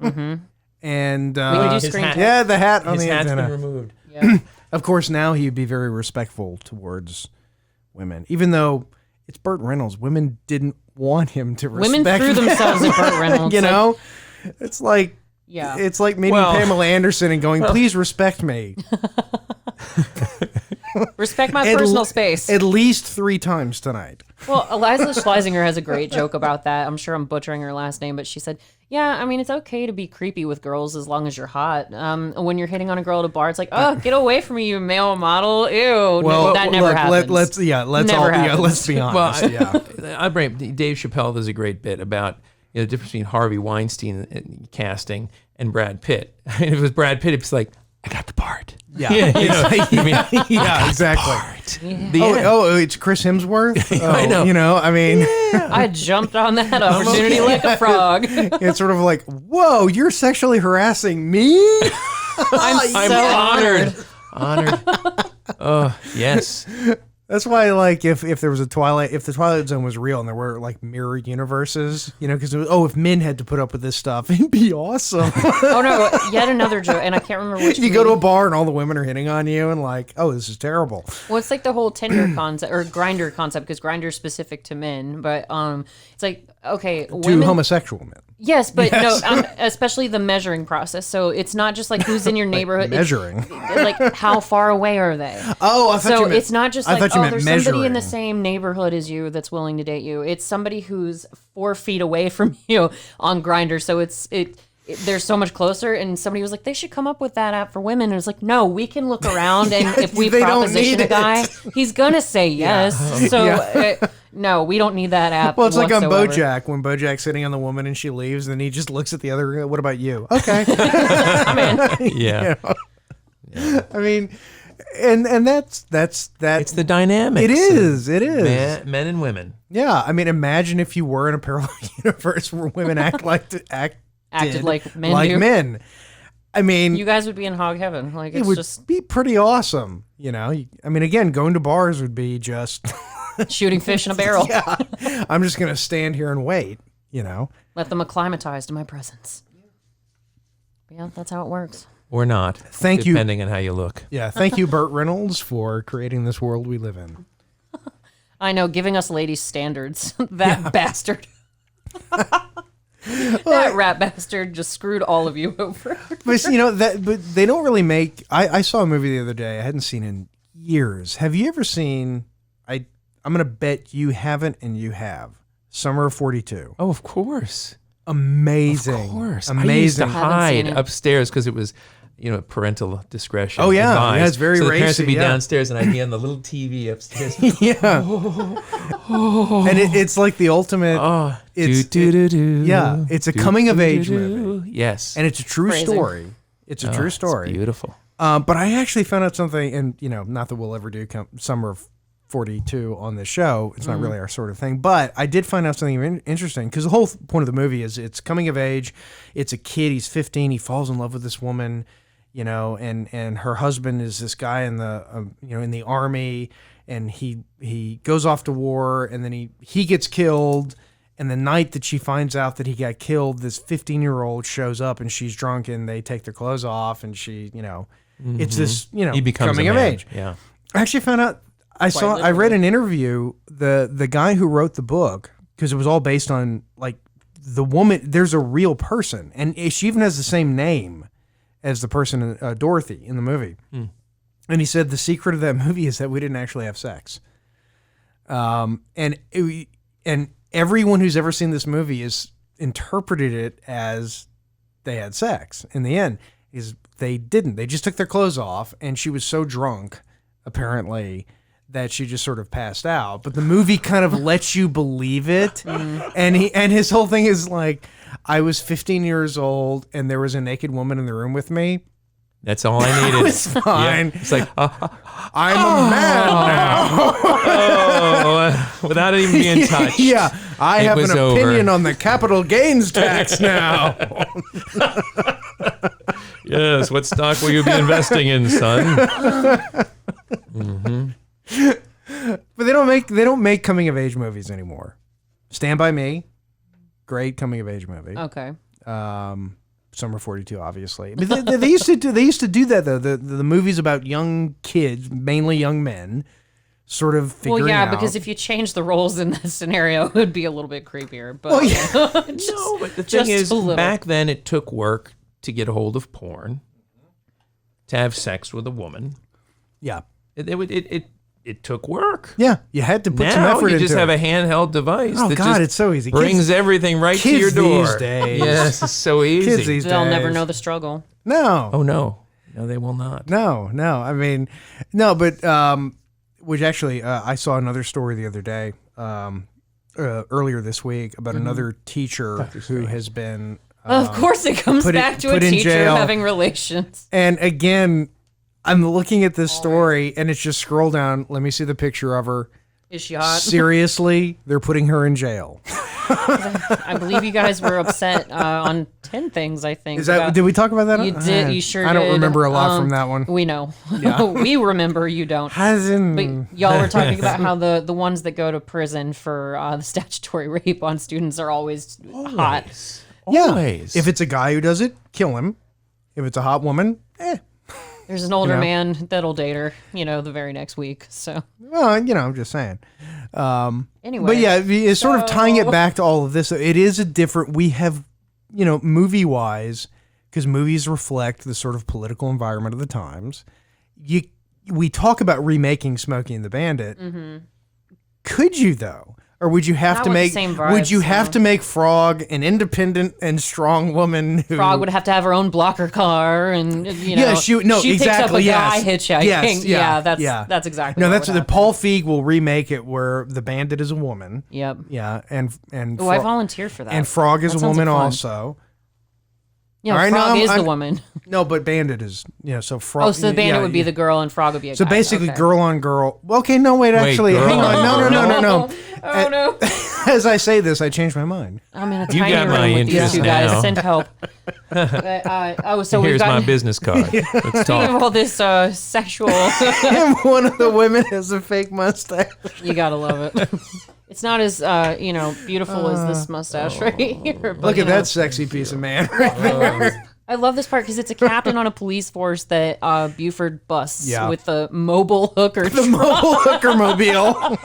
Mm-hmm. And We can do screen hat. test. yeah, the hat on His the hat's antenna. been removed. Yeah. Of course, now he'd be very respectful towards women, even though it's Burt Reynolds. Women didn't want him to respect Women threw them. themselves at Burt Reynolds. You know, it's like Yeah. it's like meeting Well- Pamela Anderson and going, "Please respect me." Respect my At personal le- space. At least 3 times tonight. Well, Eliza Schlesinger has a great joke about that. I'm sure I'm butchering her last name, but she said, "Yeah, I mean, it's okay to be creepy with girls as long as you're hot. When you're hitting on a girl at a bar, it's like, oh, get away from me, you male model. Ew." Well, that never happens. Let's Never happens. let's be honest. Well, I bring Dave Chappelle does a great bit about the difference between Harvey Weinstein casting and Brad Pitt. I mean, if it was Brad Pitt, it's like, I got the part. Yeah, I mean, yeah, exactly. Right. Yeah. The end. It's Chris Hemsworth. I know. I mean, I jumped on that opportunity like a frog. it's sort of like, whoa, you're sexually harassing me? I'm so honored. Honored. Oh, yes. That's why, like, if there was if the Twilight Zone was real and there were like mirror universes, because if men had to put up with this stuff, it'd be awesome. Oh no, yet another joke, and I can't remember which. You go to a bar and all the women are hitting on you, and like, oh, this is terrible. Well, it's like the whole Tinder concept or Grindr concept, because Grindr is specific to men, but it's like, okay, To homosexual men. Yes, but no, especially the measuring process. So it's not just like who's in your neighborhood. Measuring. It's like how far away are they? Oh, I thought you meant, it's not just like, there's measuring. somebody in the same neighborhood as you that's willing to date you. It's somebody who's 4 feet away from you on Grindr. So they're so much closer. And somebody was like, they should come up with that app for women. And it was like, no, we can look around, and if we proposition a guy, he's gonna say yes. Yeah. So. No, we don't need that app. Well, it's whatsoever. like on BoJack, when BoJack's sitting on the woman and she leaves, and he just looks at the other. What about you? Okay, I'm in. Yeah. Yeah. I mean, and that's that. It's the dynamics. It is. Men and women. Yeah, I mean, imagine if you were in a parallel universe where women acted like men. Like men. I mean, you guys would be in hog heaven. Like it would be pretty awesome. I mean, again, going to bars would be just. Shooting fish in a barrel. Yeah. I'm just going to stand here and wait, Let them acclimatize to my presence. Yeah, that's how it works. Or not. Thank you. Depending on how you look. Yeah, thank you, Burt Reynolds, for creating this world we live in. I know, giving us ladies' standards. That bastard. That rat bastard just screwed all of you over. But, but they don't really make... I saw a movie the other day I hadn't seen in years. Have you ever seen... I'm going to bet you haven't, and you have. Summer of 42. Oh, of course. Amazing. Of course. Amazing. I used to hide upstairs because it was, parental discretion. Oh, yeah. Advised. Yeah, it's very so the parents racy, would be downstairs, and I'd be on the little TV upstairs. Yeah. And it's like the ultimate... Oh, yeah. It's a coming-of-age movie. Yes. And it's a true story. It's a true story. It's beautiful. But I actually found out something, and, not that we'll ever do Summer of 42 on this show. It's not really our sort of thing, but I did find out something interesting, because the whole point of the movie is it's coming of age. It's a kid. He's 15. He falls in love with this woman, and her husband is this guy in the in the army, and he goes off to war, and then he gets killed. And the night that she finds out that he got killed, this 15-year-old shows up, and she's drunk, and they take their clothes off, and she, it's this, he becomes coming of age. Yeah. I actually found out. I read an interview, the guy who wrote the book, because it was all based on, like, the woman. There's a real person, and she even has the same name as the person, Dorothy, in the movie. And he said the secret of that movie is that we didn't actually have sex. And everyone who's ever seen this movie has interpreted it as they had sex. In the end, is they didn't. They just took their clothes off, and she was so drunk, apparently, that she just sort of passed out. But the movie kind of lets you believe it. And his whole thing is like, I was 15 years old and there was a naked woman in the room with me. That's all I needed. It's fine. Yeah. It's like, I'm a man now. Without even being touched. Yeah. I have an opinion over. on the capital gains tax now. Yes. What stock will you be investing in, son? But they don't make coming of age movies anymore. Stand By Me, great coming of age movie. Okay. Summer 42, obviously. But they used to do that though. The movies about young kids, mainly young men, sort of figuring out. Because if you change the roles in this scenario, it would be a little bit creepier. But but the thing is, back then it took work to get a hold of porn, to have sex with a woman. Yeah. It took work. Yeah, you had to put some effort into it. Now you just have a handheld device. Oh, that God, it's so easy. Brings everything right to your door. These days. Yes, it's so easy. Kids these They'll days. never know the struggle. No. Oh, no. No, they will not. No. I mean, no, but which actually, I saw another story the other day, earlier this week, about another teacher who has been... of course it comes back to a teacher having relations. And again... I'm looking at this story, and it's just scroll down. Let me see the picture of her. Is she hot? Seriously, they're putting her in jail. I believe you guys were upset on 10 things, I think. Did we talk about that? You did. You sure did. I don't remember a lot from that one. We know. Yeah. We remember, you don't. But y'all were talking about how the ones that go to prison for the statutory rape on students are always hot. Always. If it's a guy who does it, kill him. If it's a hot woman, There's an older man that'll date her, the very next week. So, well, I'm just saying. Anyway, but yeah, it's sort of tying it back to all of this. It is a different. We have, movie wise, because movies reflect the sort of political environment of the times. We talk about remaking Smokey and the Bandit. Mm-hmm. Could you though? Or would you have to make? Have to make Frog an independent and strong woman? Frog would have to have her own blocker car, and she picks up a guy hitchhiking. That's exactly. No, that's the Paul Feig will remake it where the Bandit is a woman. Yep. Yeah, and I volunteer for that. And Frog is a woman also. Yeah, Frog is the woman. No, but Bandit is, so Frog. Oh, so the Bandit would be the girl and Frog would be a guy. So basically, girl on girl. Okay, no, wait, actually, hang on. No. Oh, no. As I say this, I changed my mind. I'm in a tiny room with these two guys. Send help. So here's my business card. Let's talk. All this sexual. And one of the women has a fake mustache. You gotta love it. It's not as beautiful as this mustache right here. But, look at that sexy piece of man right there. I love this part because it's a captain on a police force that Buford busts with the mobile hooker. The mobile hooker mobile.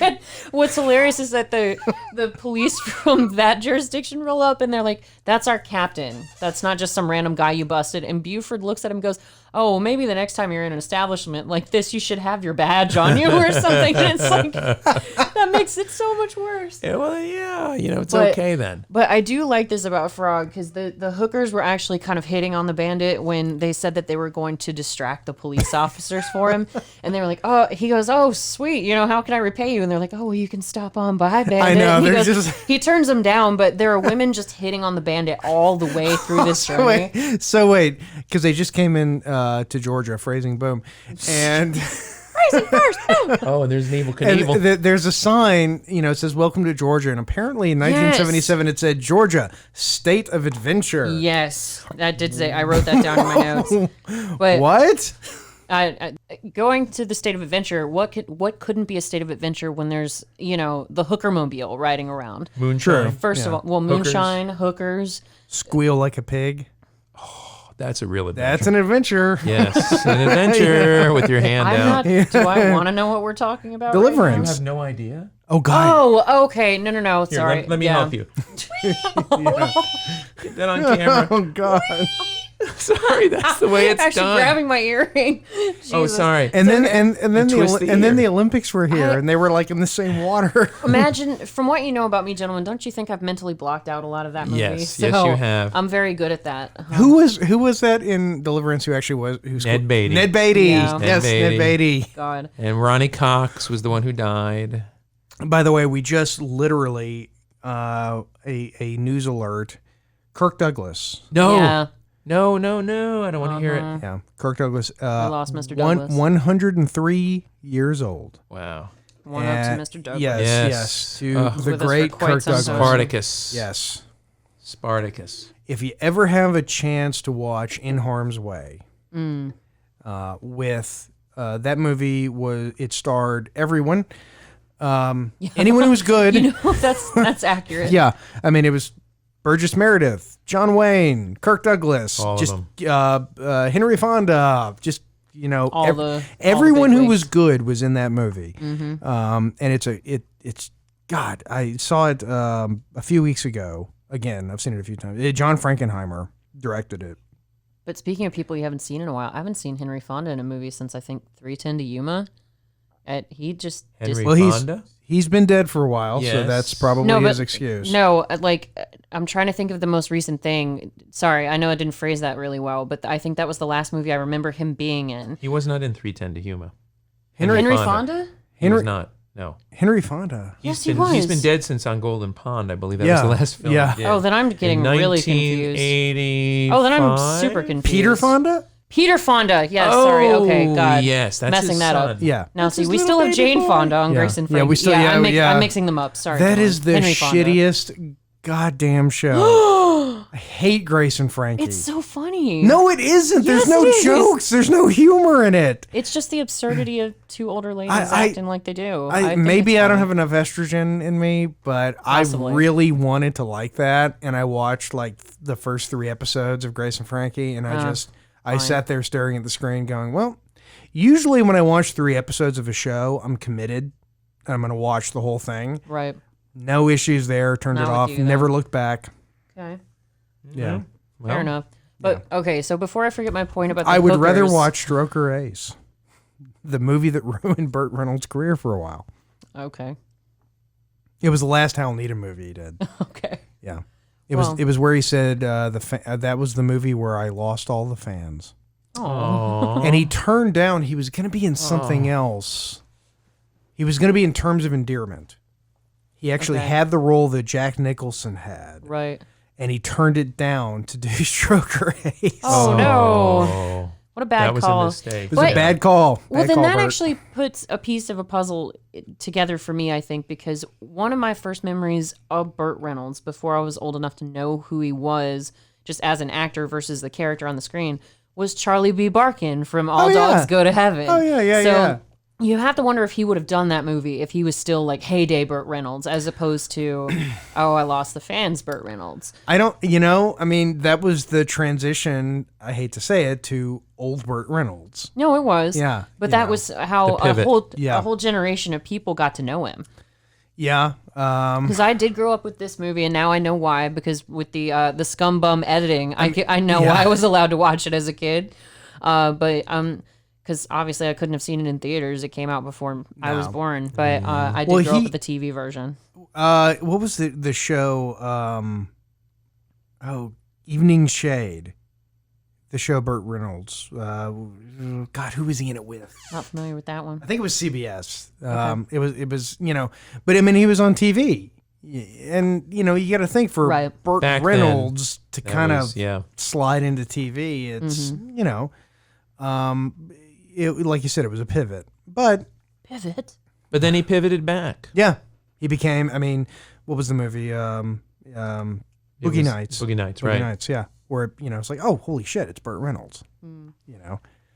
And what's hilarious is that the police from that jurisdiction roll up and they're like, "That's our captain. That's not just some random guy you busted." And Buford looks at him and goes, "Oh, maybe the next time you're in an establishment like this, you should have your badge on you or something." And it's like, that makes it so much worse. Yeah, well, yeah, it's okay then. But I do like this about Frog because the hookers were actually kind of hitting on the Bandit when they said that they were going to distract the police officers for him. And they were like, "Oh," he goes, "Oh, sweet. How can I repay you?" And they're like, "Oh, well, you can stop on by, Bandit." I know. He turns them down, but there are women just hitting on the Bandit all the way through this journey. Wait, because they just came in to Georgia, phrasing boom, and phrasing first. Boom. Oh, and there's an evil Knievel. There's a sign, it says "Welcome to Georgia," and apparently in 1977 it said "Georgia, State of Adventure." Yes, that did say. I wrote that down in my notes. But what? Going to the state of adventure, what couldn't be a state of adventure when there's the hooker mobile riding around? Moonshine. First of all, moonshine, hookers, squeal like a pig. That's a real adventure. That's an adventure. Yes, an adventure with your hand out. Do I want to know what we're talking about? Deliverance. Right you have no idea? Oh, God. Oh, okay. No. Here, Sorry. Let me help you. Get that on camera. Oh, God. Sorry, that's the way it's actually done. Grabbing my earring. Oh, sorry. And then the Olympics were here, and they were like in the same water. Imagine, from what you know about me, gentlemen, don't you think I've mentally blocked out a lot of that movie? Yes, you have. I'm very good at that. Who was that in Deliverance? Who actually was? Ned Beatty. Ned Beatty. Yeah. Yes, Ned Beatty. God. And Ronnie Cox was the one who died. By the way, we just literally a news alert. Kirk Douglas. No. Yeah. No, I don't want to hear it. Yeah, Kirk Douglas. I lost Mr. Douglas. 103 years old. Wow. One up to Mr. Douglas. Yes. To the great Kirk Douglas. Spartacus. Yes. Spartacus. If you ever have a chance to watch In Harm's Way, with that movie it starred everyone. Anyone who was good. That's accurate. Yeah, I mean it was Burgess Meredith, John Wayne, Kirk Douglas, all just of them. Henry Fonda, just everyone who was good was in that movie. Mm-hmm. And it's God. I saw it a few weeks ago. Again, I've seen it a few times. John Frankenheimer directed it. But speaking of people you haven't seen in a while, I haven't seen Henry Fonda in a movie since I think 3:10 to Yuma. Fonda? He's been dead for a while, yes. So that's probably his excuse. No, I'm trying to think of the most recent thing. Sorry, I know I didn't phrase that really well, but I think that was the last movie I remember him being in. He was not in 3:10 to Yuma. Henry Fonda? He was not. No. Henry Fonda. Yes, he was. He's been dead since On Golden Pond, I believe. That was the last film he did. Oh, then I'm getting really confused. 1985. Oh, then I'm super confused. Peter Fonda? Peter Fonda. Yes, sorry. Okay, God. Yes, that's messing his that son. up. Yeah. Now, see, we still have Jane Fonda on Grace and Frankie. Yeah, we still. I'm mixing them up. Sorry. That Dylan. is the Henry Fonda. shittiest goddamn show. I hate Grace and Frankie. It's so funny. No, it isn't. There's Yes, no it is. jokes. There's no humor in it. It's just the absurdity of two older ladies acting like they do. Maybe I don't have enough estrogen in me, but Possibly. I really wanted to like that, and I watched like the first 3 episodes of Grace and Frankie, and I sat there staring at the screen, going, "Well, usually when I watch 3 episodes of a show, I'm committed. I'm going to watch the whole thing. Right. No issues there. Turned Not it with off. you, Never though. looked back. Okay. Yeah, Fair enough. But okay, so before I forget my point about the I would hookers, rather watch Stroker Ace, the movie that ruined Burt Reynolds' career for a while. Okay. It was the last Hal Needham movie he did. Okay. Yeah. It was where he said that was the movie where I lost all the fans. Aww. And he turned down, he was going to be in something else. He was going to be in Terms of Endearment. He actually had the role that Jack Nicholson had. Right. And he turned it down to do Stroker Ace. Oh, no. What a bad That was call. a mistake. It was a bad call. Well, Bad then call, that Bert. actually puts a piece of a puzzle together for me, I think, because one of my first memories of Burt Reynolds, before I was old enough to know who he was, just as an actor versus the character on the screen, was Charlie B. Barkin from All Dogs Go to Heaven. Oh, yeah. So you have to wonder if he would have done that movie if he was still like heyday Burt Reynolds, as opposed to, oh, I lost the fans, Burt Reynolds. That was the transition, I hate to say it, to old Burt Reynolds. No, it was. Yeah, But that was how The pivot. a whole generation of people got to know him. Yeah. Because I did grow up with this movie, and now I know why. Because with the scum bum editing, I know why I was allowed to watch it as a kid. Because obviously I couldn't have seen it in theaters. It came out before I was born. But I did grow up with the TV version. What was the show? Evening Shade. The show Burt Reynolds. God, who was he in it with? Not familiar with that one. I think it was CBS. It was but I mean, he was on TV, and you got to think for Burt Back Reynolds then, to kind of yeah. slide into TV. It's like you said, it was a pivot, but But then he pivoted back. yeah, he became. I mean, what was the movie? Boogie Nights. Boogie Nights, Boogie right. Nights. Yeah, where it's like, oh, holy shit, it's Burt Reynolds.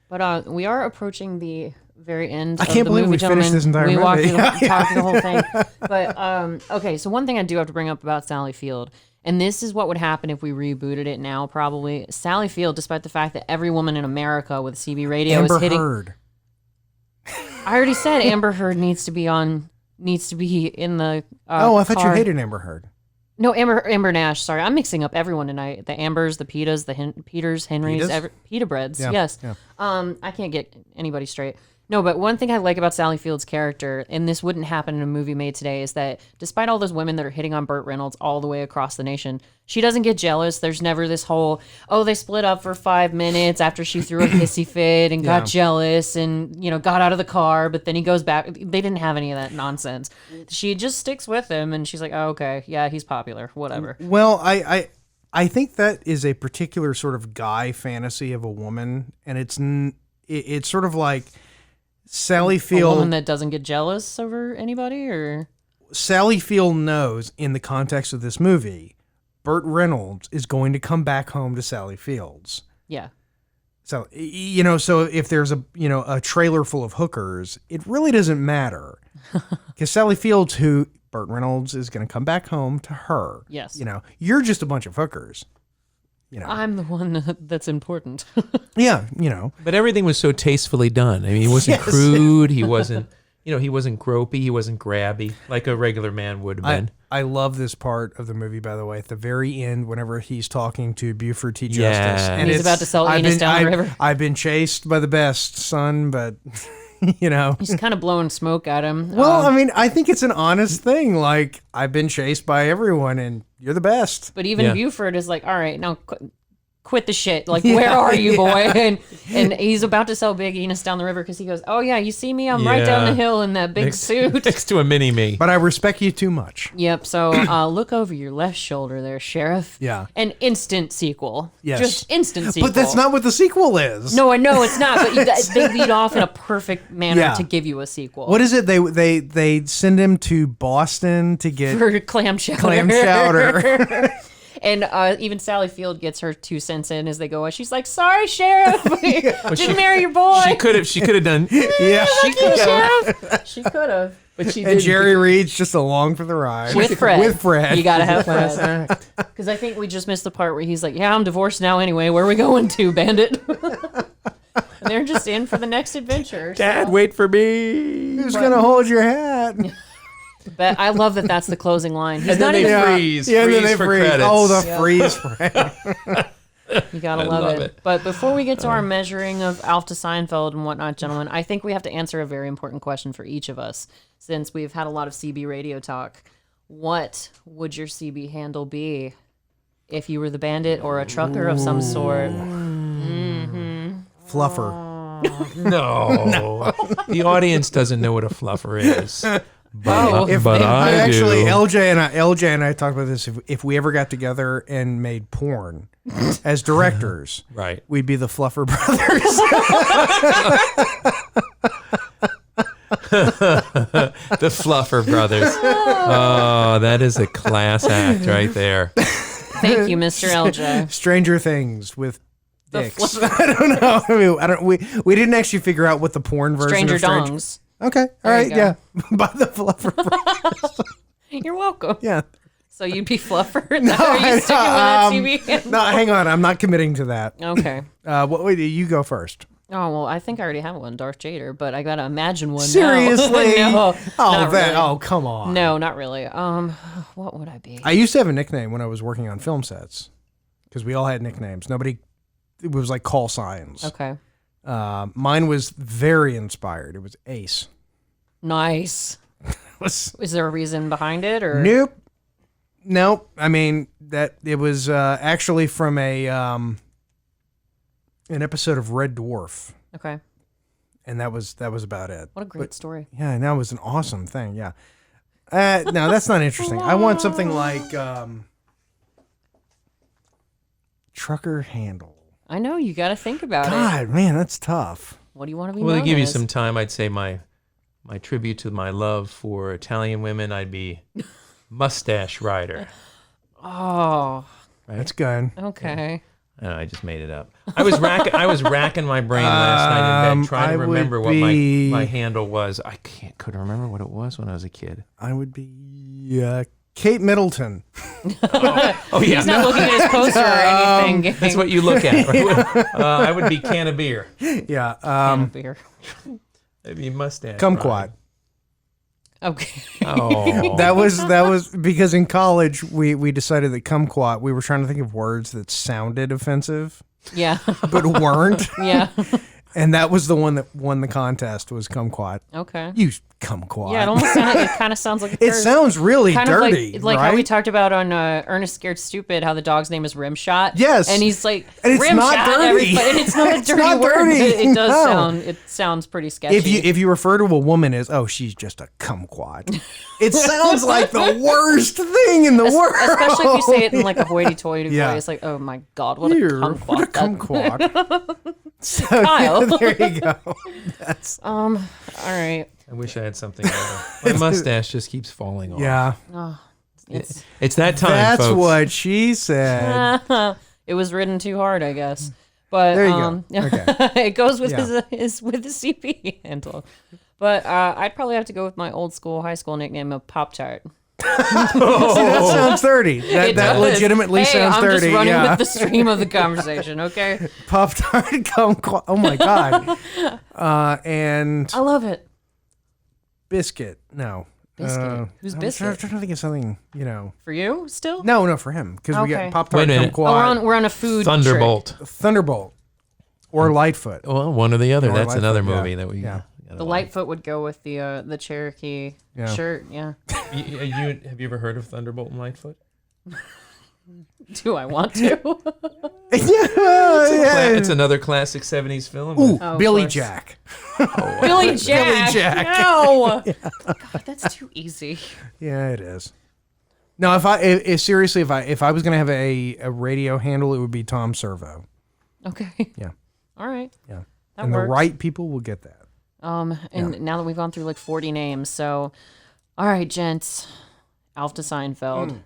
But we are approaching the very end. I can't believe movie, we finished this entire we movie. talked the whole thing. But okay, so one thing I do have to bring up about Sally Field, and this is what would happen if we rebooted it now. Probably Sally Field, despite the fact that every woman in America with CB radio Amber is hitting. Heard. I already said Amber Heard needs to be in the. I thought car. you hated Amber Heard. No, Amber Nash. Sorry, I'm mixing up everyone tonight. The Ambers, the Pitas, the Peters, Henrys, Pita breads. Yeah, Yes. yeah. I can't get anybody straight. No, but one thing I like about Sally Field's character, and this wouldn't happen in a movie made today, is that despite all those women that are hitting on Burt Reynolds all the way across the nation, she doesn't get jealous. There's never this whole, they split up for 5 minutes after she threw a hissy fit and got jealous and, got out of the car, but then he goes back. They didn't have any of that nonsense. She just sticks with him, and she's like, oh, okay, yeah, he's popular, whatever. Well, I think that is a particular sort of guy fantasy of a woman, and it's sort of like Sally Field. A woman that doesn't get jealous over anybody, or Sally Field knows in the context of this movie, Burt Reynolds is going to come back home to Sally Field's. yeah. So so if there's a trailer full of hookers, it really doesn't matter because Sally Fields, who Burt Reynolds is going to come back home to her. Yes. You're just a bunch of hookers. I'm the one that's important. Yeah, But everything was so tastefully done. I mean, he wasn't crude. He wasn't, he wasn't gropey. He wasn't grabby like a regular man would have been. I love this part of the movie, by the way. At the very end, whenever he's talking to Buford T. Justice, Yeah. And he's about to sell anus down the river. I've been chased by the best, son, but He's kind of blowing smoke at him. Well, I mean, I think it's an honest thing. Like, I've been chased by everyone, and you're the best. But even Buford is like, all right, now quit the shit. Like, where are you, boy? And And he's about to sell Big Enos down the river because he goes, oh, yeah, you see me? I'm right down the hill in that big suit. Next to a mini-me. But I respect you too much. Yep. So look over your left shoulder there, Sheriff. Yeah. An instant sequel. Yes. Just instant sequel. But that's not what the sequel is. No, I know it's not. But they lead off in a perfect manner to give you a sequel. What is it? They send him to Boston to get for clam chowder. Clam chowder. And even Sally Field gets her 2 cents in as they go. She's like, "Sorry, Sheriff, didn't marry your boy." She could have done. Yeah, she could have. She could have. But she and Jerry Reed's just along for the ride with Fred. With Fred, you gotta have Fred. Because I think we just missed the part where he's like, "Yeah, I'm divorced now anyway. Where are we going to, Bandit?" And they're just in for the next adventure. Dad, wait for me. Who's gonna hold your hat? But I love that that's the closing line. He's and then they freeze. Yeah, freeze then they for freeze. credits. Oh, the freeze frame. You gotta love it. But before we get to our measuring of Alf to Seinfeld and whatnot, gentlemen, I think we have to answer a very important question for each of us, since we've had a lot of CB radio talk. What would your CB handle be if you were the Bandit or a trucker of some sort? Fluffer. No. The audience doesn't know what a fluffer is. But, I do. Actually, LJ and I talked about this. If we ever got together and made porn as directors, right, we'd be the Fluffer Brothers. The Fluffer Brothers. Oh, that is a class act right there. Thank you, Mr. LJ. Stranger Things with dicks. I don't know. I mean, we didn't actually figure out what the porn version Stranger of Dongs. Okay. All right. Yeah. By the Fluffer Brothers. You're welcome. Yeah. So you'd be Fluffer? Are you sticking with that CB? No, hang on. I'm not committing to that. Okay. Wait, you go first. Oh, well, I think I already have one, Darth Jader, but I gotta imagine one Seriously? now. No, Really. Oh, come on. No, not really. What would I be? I used to have a nickname when I was working on film sets because we all had nicknames. It was like call signs. Okay. Mine was very inspired. It was Ace. Nice. Is there a reason behind it, or Nope. I mean that it was actually from an episode of Red Dwarf. Okay. And that was about it. What a great story. Yeah, and that was an awesome thing. Yeah. No, that's not interesting. I want something like trucker handle. I know, you got to think about it. God, man, that's tough. What do you want to be Well, to known give you as? some time, I'd say my tribute to my love for Italian women, I'd be mustache rider. Oh. Right? That's good. Okay. I just made it up. I was racking my brain last night in bed trying to remember what my handle was. I couldn't remember what it was when I was a kid. I would be Kate Middleton. Oh yeah. He's not looking at his poster or anything. Gang. That's what you look at. Right? I would be can of beer. Yeah. Can of beer. I'd be mustache. Kumquat. Okay. Oh. That was because in college we decided that kumquat, we were trying to think of words that sounded offensive. Yeah. But weren't. Yeah. And that was the one that won the contest was kumquat. Okay. You kumquat. Yeah, it kind of sounds like a curse. It sounds really kind dirty. Of like right? how we talked about on Ernest Scared Stupid, how the dog's name is Rimshot. Yes. And he's like, and it's Rimshot, not dirty. And it's not a dirty not word. dirty. It does No. it sounds pretty sketchy. If you refer to a woman as, oh, she's just a kumquat, it sounds like the worst thing in the world. Especially if you say it in like a hoity-toity Yeah. voice, like, oh my God, what a kumquat. What a kumquat. So, Kyle. there you go. That's all right. I wish I had something better. My mustache just keeps falling off. yeah. Oh, It's that time, That's folks. what she said. it was written too hard, I guess. But There you go. Okay. it goes with Yeah. his CP handle. But I'd probably have to go with my old school high school nickname of Pop Tart. See, that sounds dirty. That It does. legitimately Hey, sounds I'm dirty. just running Yeah. with the stream of the conversation, okay? Pop Tart kumquat. Oh my God. And I love it. biscuit. No. Biscuit. Who's Biscuit? I'm trying to think of something. For you still? No, for him because we got Okay. Pop Tart Wait a minute. kumquat, We're on a food Thunderbolt. Thunderbolt, or Lightfoot. Well, one or the other. Or That's Lightfoot, another yeah. movie that we. Yeah. The Lightfoot would go with the Cherokee shirt, yeah. Have you ever heard of Thunderbolt and Lightfoot? Do I want to? Yeah, It's another classic 70s film. Ooh, Oh, Billy of course. Jack. Billy Jack. Jack. No. God, that's too easy. Yeah, it is. No, if I was gonna have a radio handle, it would be Tom Servo. Okay. Yeah. All right. Yeah. That And works. the right people will get that. And now that we've gone through like 40 names, so all right, gents. Alf to Seinfeld.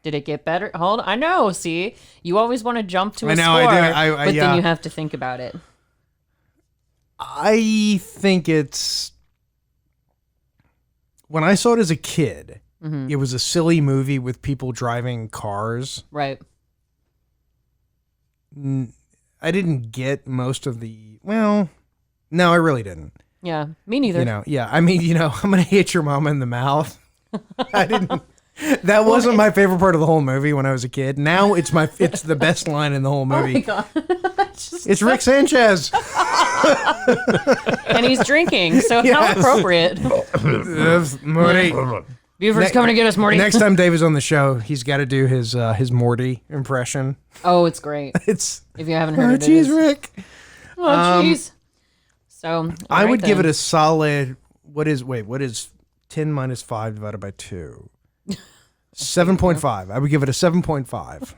Did it get better? Hold on. I know. See, you always want to jump to a score, but then you have to think about it. I think it's when I saw it as a kid, it was a silly movie with people driving cars. Right. I didn't get most of the no, I really didn't. Yeah, me neither. I mean, I'm gonna hit your mama in the mouth. I didn't. That wasn't my favorite part of the whole movie when I was a kid. Now it's the best line in the whole movie. Oh my God. It's Rick Sanchez. And he's drinking, so how appropriate. Morty. Buford's coming to get us, Morty. Next time Dave is on the show, he's got to do his Morty impression. Oh, it's great. It's if you haven't heard it. Geez, Rick. Oh, jeez. So I would give it a solid. What is 10 minus 5 divided by 2? 7.5. I would give it a 7.5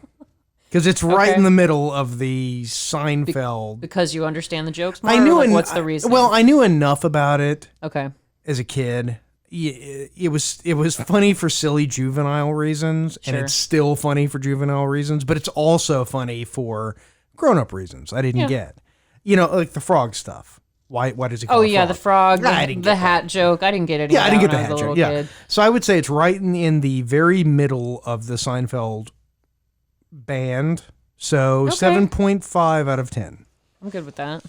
because it's right in the middle of the Seinfeld. Because you understand the jokes more. I knew. What's the reason? Well, I knew enough about it. Okay. As a kid, it was funny for silly juvenile reasons, and it's still funny for juvenile reasons. But it's also funny for grown-up reasons. I didn't get, like the frog stuff. Why does he call it the frog, the hat that. joke. I didn't get it. Yeah, I didn't get the hat joke. Yeah. So I would say it's right in the very middle of the Seinfeld band. So 7.5 out of 10. I'm good with that.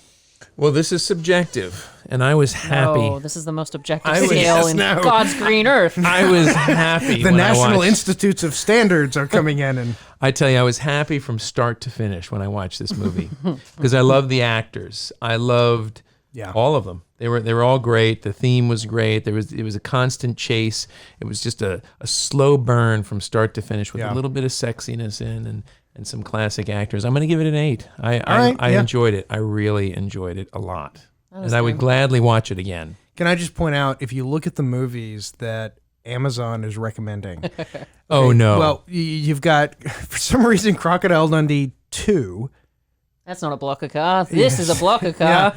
Well, this is subjective, and I was happy. Oh, this is the most objective scale in God's green earth. I was happy. The National Institutes of Standards are coming in, and I tell you, I was happy from start to finish when I watched this movie because I loved the actors. I loved all of them. They were all great. The theme was great. It was a constant chase. It was just a slow burn from start to finish with a little bit of sexiness in and some classic actors. I'm going to give it an 8. I enjoyed it. I really enjoyed it a lot. And I would gladly watch it again. Can I just point out, if you look at the movies that Amazon is recommending. Oh, no. Well, you've got, for some reason, Crocodile Dundee 2. That's not a block of car. This is a block of car.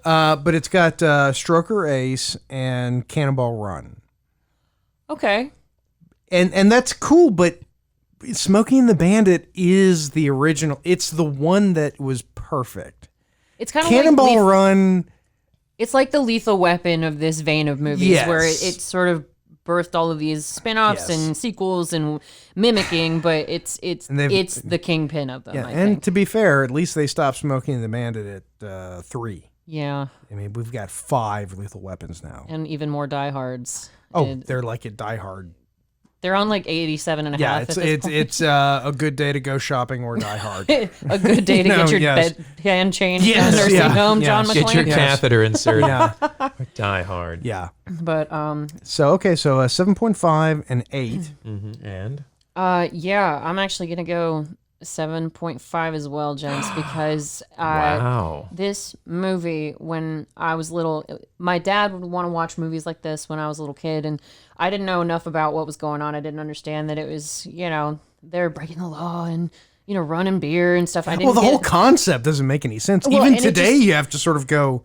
But it's got Stroker Ace and Cannonball Run. Okay. And that's cool, but Smokey and the Bandit is the original. It's the one that was perfect. It's kind of Cannonball Run. It's like the Lethal Weapon of this vein of movies, where it sort of birthed all of these spin-offs and sequels and mimicking, but it's the kingpin of them. Yeah, I and think. to be fair, at least they stopped Smokey and the Bandit at 3. Yeah. I mean, we've got 5 Lethal Weapons now. And even more diehards. Oh, they're like at Die Hard. They're on like 87 and a half. It's a good day to go shopping or Die Hard. A good day to get your bedpan changed in a nursing home, John McClane. Get your catheter inserted. Die Hard. Yeah. But So 7.5 and 8. And I'm actually gonna go 7.5 as well, gents, because this movie, when I was little, my dad would want to watch movies like this when I was a little kid, and I didn't know enough about what was going on. I didn't understand that it was, they're breaking the law and running beer and stuff. The whole concept doesn't make any sense. Even today, you have to sort of go.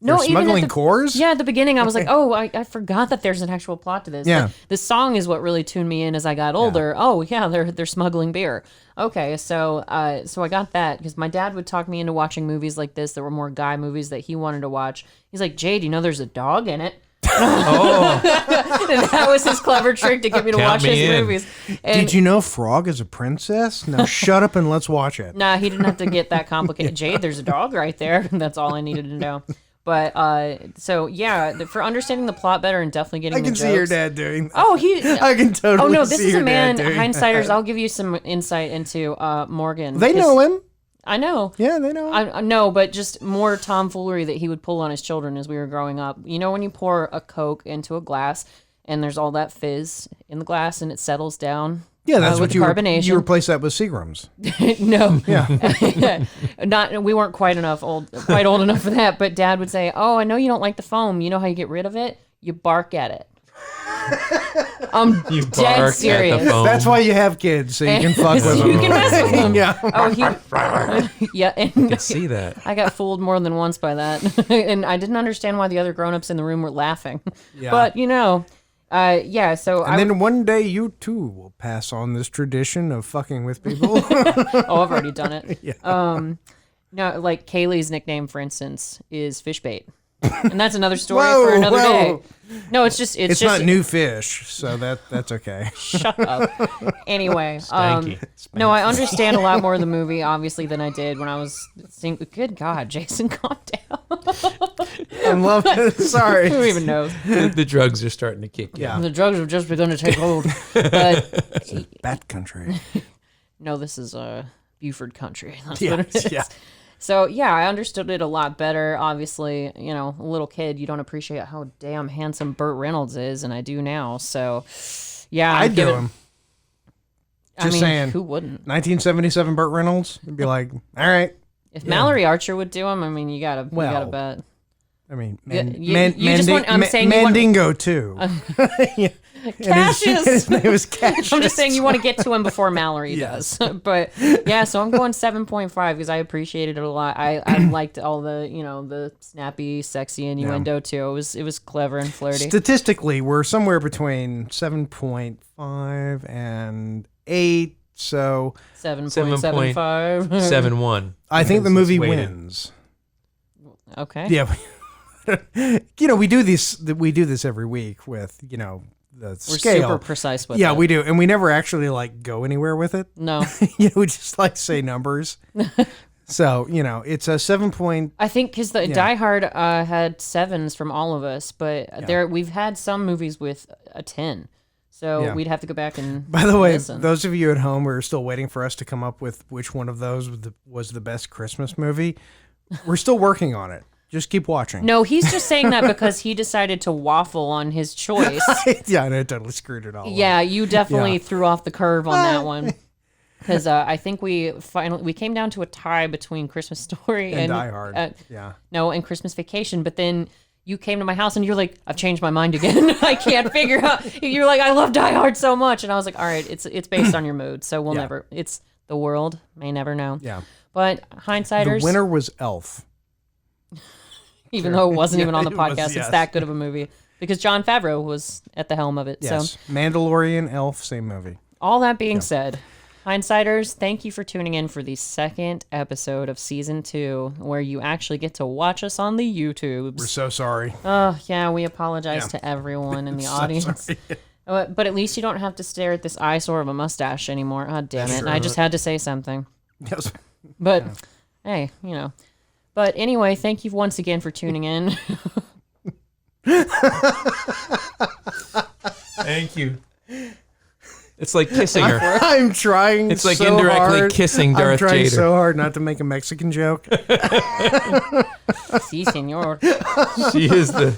No, smuggling Coors? Yeah, at the beginning I was like, oh, I forgot that there's an actual plot to this. Yeah. Like, the song is what really tuned me in as I got older. Yeah. Oh, yeah, they're smuggling beer. Okay, so I got that because my dad would talk me into watching movies like this that were more guy movies that he wanted to watch. He's like, Jay, do you know there's a dog in it? Oh. And that was his clever trick to get me to watch his movies. And did you know Frog is a princess? Now shut up and let's watch it. Nah, he didn't have to get that complicated. Jade, there's a dog right there. That's all I needed to know. But for understanding the plot better and definitely getting the jokes. I can see your dad doing that. Oh, I can totally. Oh no, this see is your a man. Dad doing Hindsighters. that. I'll give you some insight into Morgan. They know him. I know. Yeah, they know him. I know, but just more tomfoolery that he would pull on his children as we were growing up. You know, when you pour a Coke into a glass and there's all that fizz in the glass and it settles down. Yeah, that's what carbonation. You replace that with Seagram's. No, we weren't quite old enough for that. But Dad would say, "Oh, I know you don't like the foam. You know how you get rid of it? You bark at it." I'm dead serious. That's why you have kids, so you can fuck with them. You can mess with them. Yeah. Oh, yeah. And I can see that. I got fooled more than once by that, and I didn't understand why the other grown-ups in the room were laughing. Yeah. But So then one day you too will pass on this tradition of fucking with people. I've already done it. Yeah. No, like Kaylee's nickname, for instance, is fish bait. And that's another story for another day. No, it's just not new fish, so that's okay. Shut up. Anyway, Spanky. No, I understand a lot more of the movie, obviously, than I did when I was seeing. Good God, Jason, calm down. I'm loving it. Sorry. Who even knows? The drugs are starting to kick in. Yeah. The drugs have just begun to take hold. But it's bat country. No, this is Buford country. That's what it is. Yeah. So, yeah, I understood it a lot better. Obviously, a little kid, you don't appreciate how damn handsome Burt Reynolds is, and I do now. So, yeah. I'd do him. Just saying. Who wouldn't? 1977 Burt Reynolds. It'd be like, all right. If Mallory Archer would do him, you gotta bet. I mean, Mandingo too. Cassius. His name was Cassius. I'm just saying you want to get to him before Mallory does. But yeah, so I'm going 7.5 because I appreciated it a lot. I liked all the the snappy, sexy innuendo too. It was clever and flirty. Statistically, we're somewhere between 7.5 and 8. So 7.75. 7.1. I think the movie wins. Okay. Yeah. We do this every week with the We're scale. super precise with it. Yeah, we do, and we never actually go anywhere with it. No. We just say numbers. So it's a 7 point. I think because the Die Hard had 7s from all of us, but we've had some movies with a 10. So we'd have to go back and By the way, listen. Those of you at home who are still waiting for us to come up with which one of those was the best Christmas movie, we're still working on it. Just keep watching. No, he's just saying that because he decided to waffle on his choice. Yeah, and it totally screwed it all Yeah, up. you definitely threw off the curve on that one. Because I think we came down to a tie between Christmas Story and Die Hard. And Christmas Vacation. But then you came to my house and you're like, I've changed my mind again. I can't figure out. You're like, I love Die Hard so much, and I was like, all right, it's based on your mood, so we'll never. It's the world may never know. Yeah. But hindsighters. The winner was Elf. Even though it wasn't even on the podcast, it's that good of a movie because Jon Favreau was at the helm of it. Yes. So Mandalorian, Elf, same movie. All that being said, hindsighters, thank you for tuning in for the second episode of season 2, where you actually get to watch us on the YouTubes. We're so sorry. Oh yeah, we apologize to everyone in the audience. But at least you don't have to stare at this eyesore of a mustache anymore. Oh damn it! I just had to say something. Yes. But hey, But anyway, thank you once again for tuning in. Thank you. It's like kissing her. I'm trying. It's like so indirectly hard. kissing Darth I'm trying Vader. so hard not to make a Mexican joke. Si, senor. She is the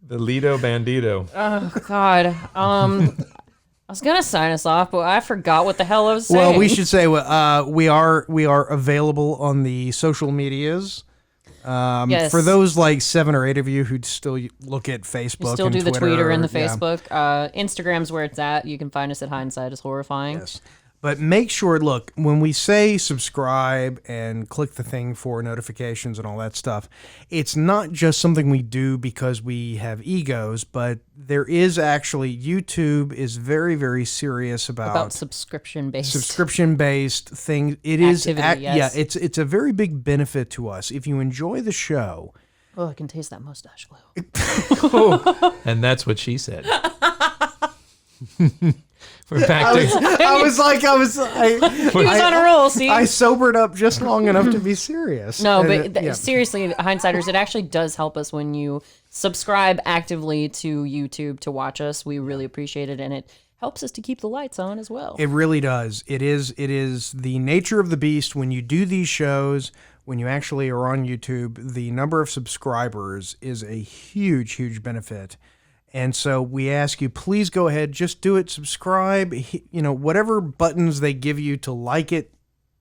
Lido Bandito. Oh God. I was gonna sign us off, but I forgot what the hell I was saying. Well, we should say we are available on the social medias. Yes. For those 7 or 8 of you who still look at Facebook, we still and do the Twitter, Twitter and the Facebook. Instagram's where it's at. You can find us at Hindsight is Horrifying. Yes. But make sure, look, when we say subscribe and click the thing for notifications and all that stuff, it's not just something we do because we have egos, but there is actually, YouTube is very, very serious about subscription-based things. It activity, is, it's a very big benefit to us. If you enjoy the show. Oh, I can taste that mustache glue. And that's what she said. We're back to. He was on a roll. See, I sobered up just long enough to be serious. No, but seriously, hindsighters, it actually does help us when you subscribe actively to YouTube to watch us. We really appreciate it, and it helps us to keep the lights on as well. It really does. It is the nature of the beast when you do these shows. When you actually are on YouTube, the number of subscribers is a huge, huge benefit. And so we ask you, please go ahead, just do it, subscribe, whatever buttons they give you to like it,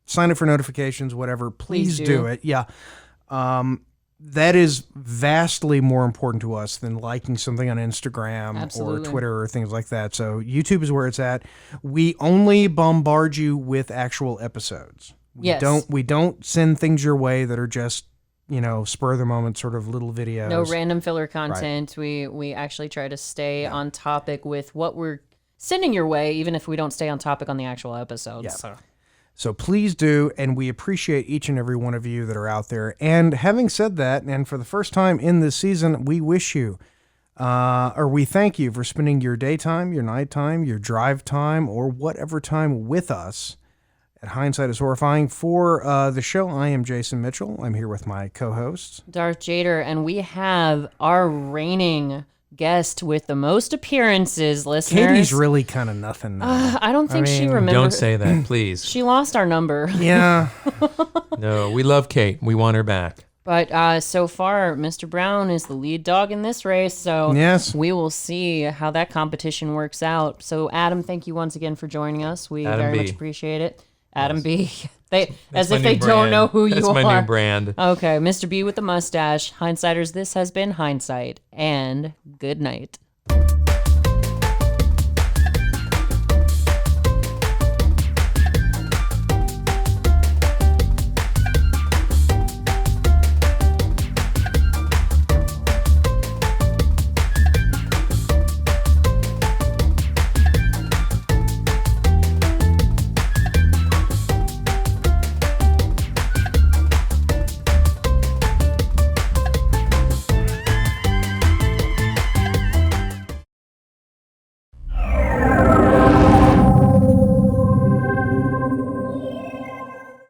sign up for notifications, whatever, please do it. Yeah. That is vastly more important to us than liking something on Instagram or Twitter or things like that. So YouTube is where it's at. We only bombard you with actual episodes. We don't send things your way that are just, spur of the moment sort of little videos. No random filler content. Right. We actually try to stay on topic with what we're sending your way, even if we don't stay on topic on the actual episodes. Yeah. So please do, and we appreciate each and every one of you that are out there. And having said that, and for the first time in this season, we wish you, we thank you for spending your daytime, your nighttime, your drive time, or whatever time with us at Hindsight is Horrifying. For the show, I am Jason Mitchell. I'm here with my co-hosts, Darth Jader, and we have our reigning guest with the most appearances, listeners. Katie's really kind of nothing now. I don't think she remembers. Don't say that, please. She lost our number. Yeah. No, we love Kate. We want her back. But so far, Mr. Brown is the lead dog in this race, so yes, we will see how that competition works out. So, Adam, thank you once again for joining us. We very much appreciate it. Adam B. As if they don't know who you are. That's my new brand. Okay, Mr. B with the mustache. Hindsighters, this has been Hindsight, and good night.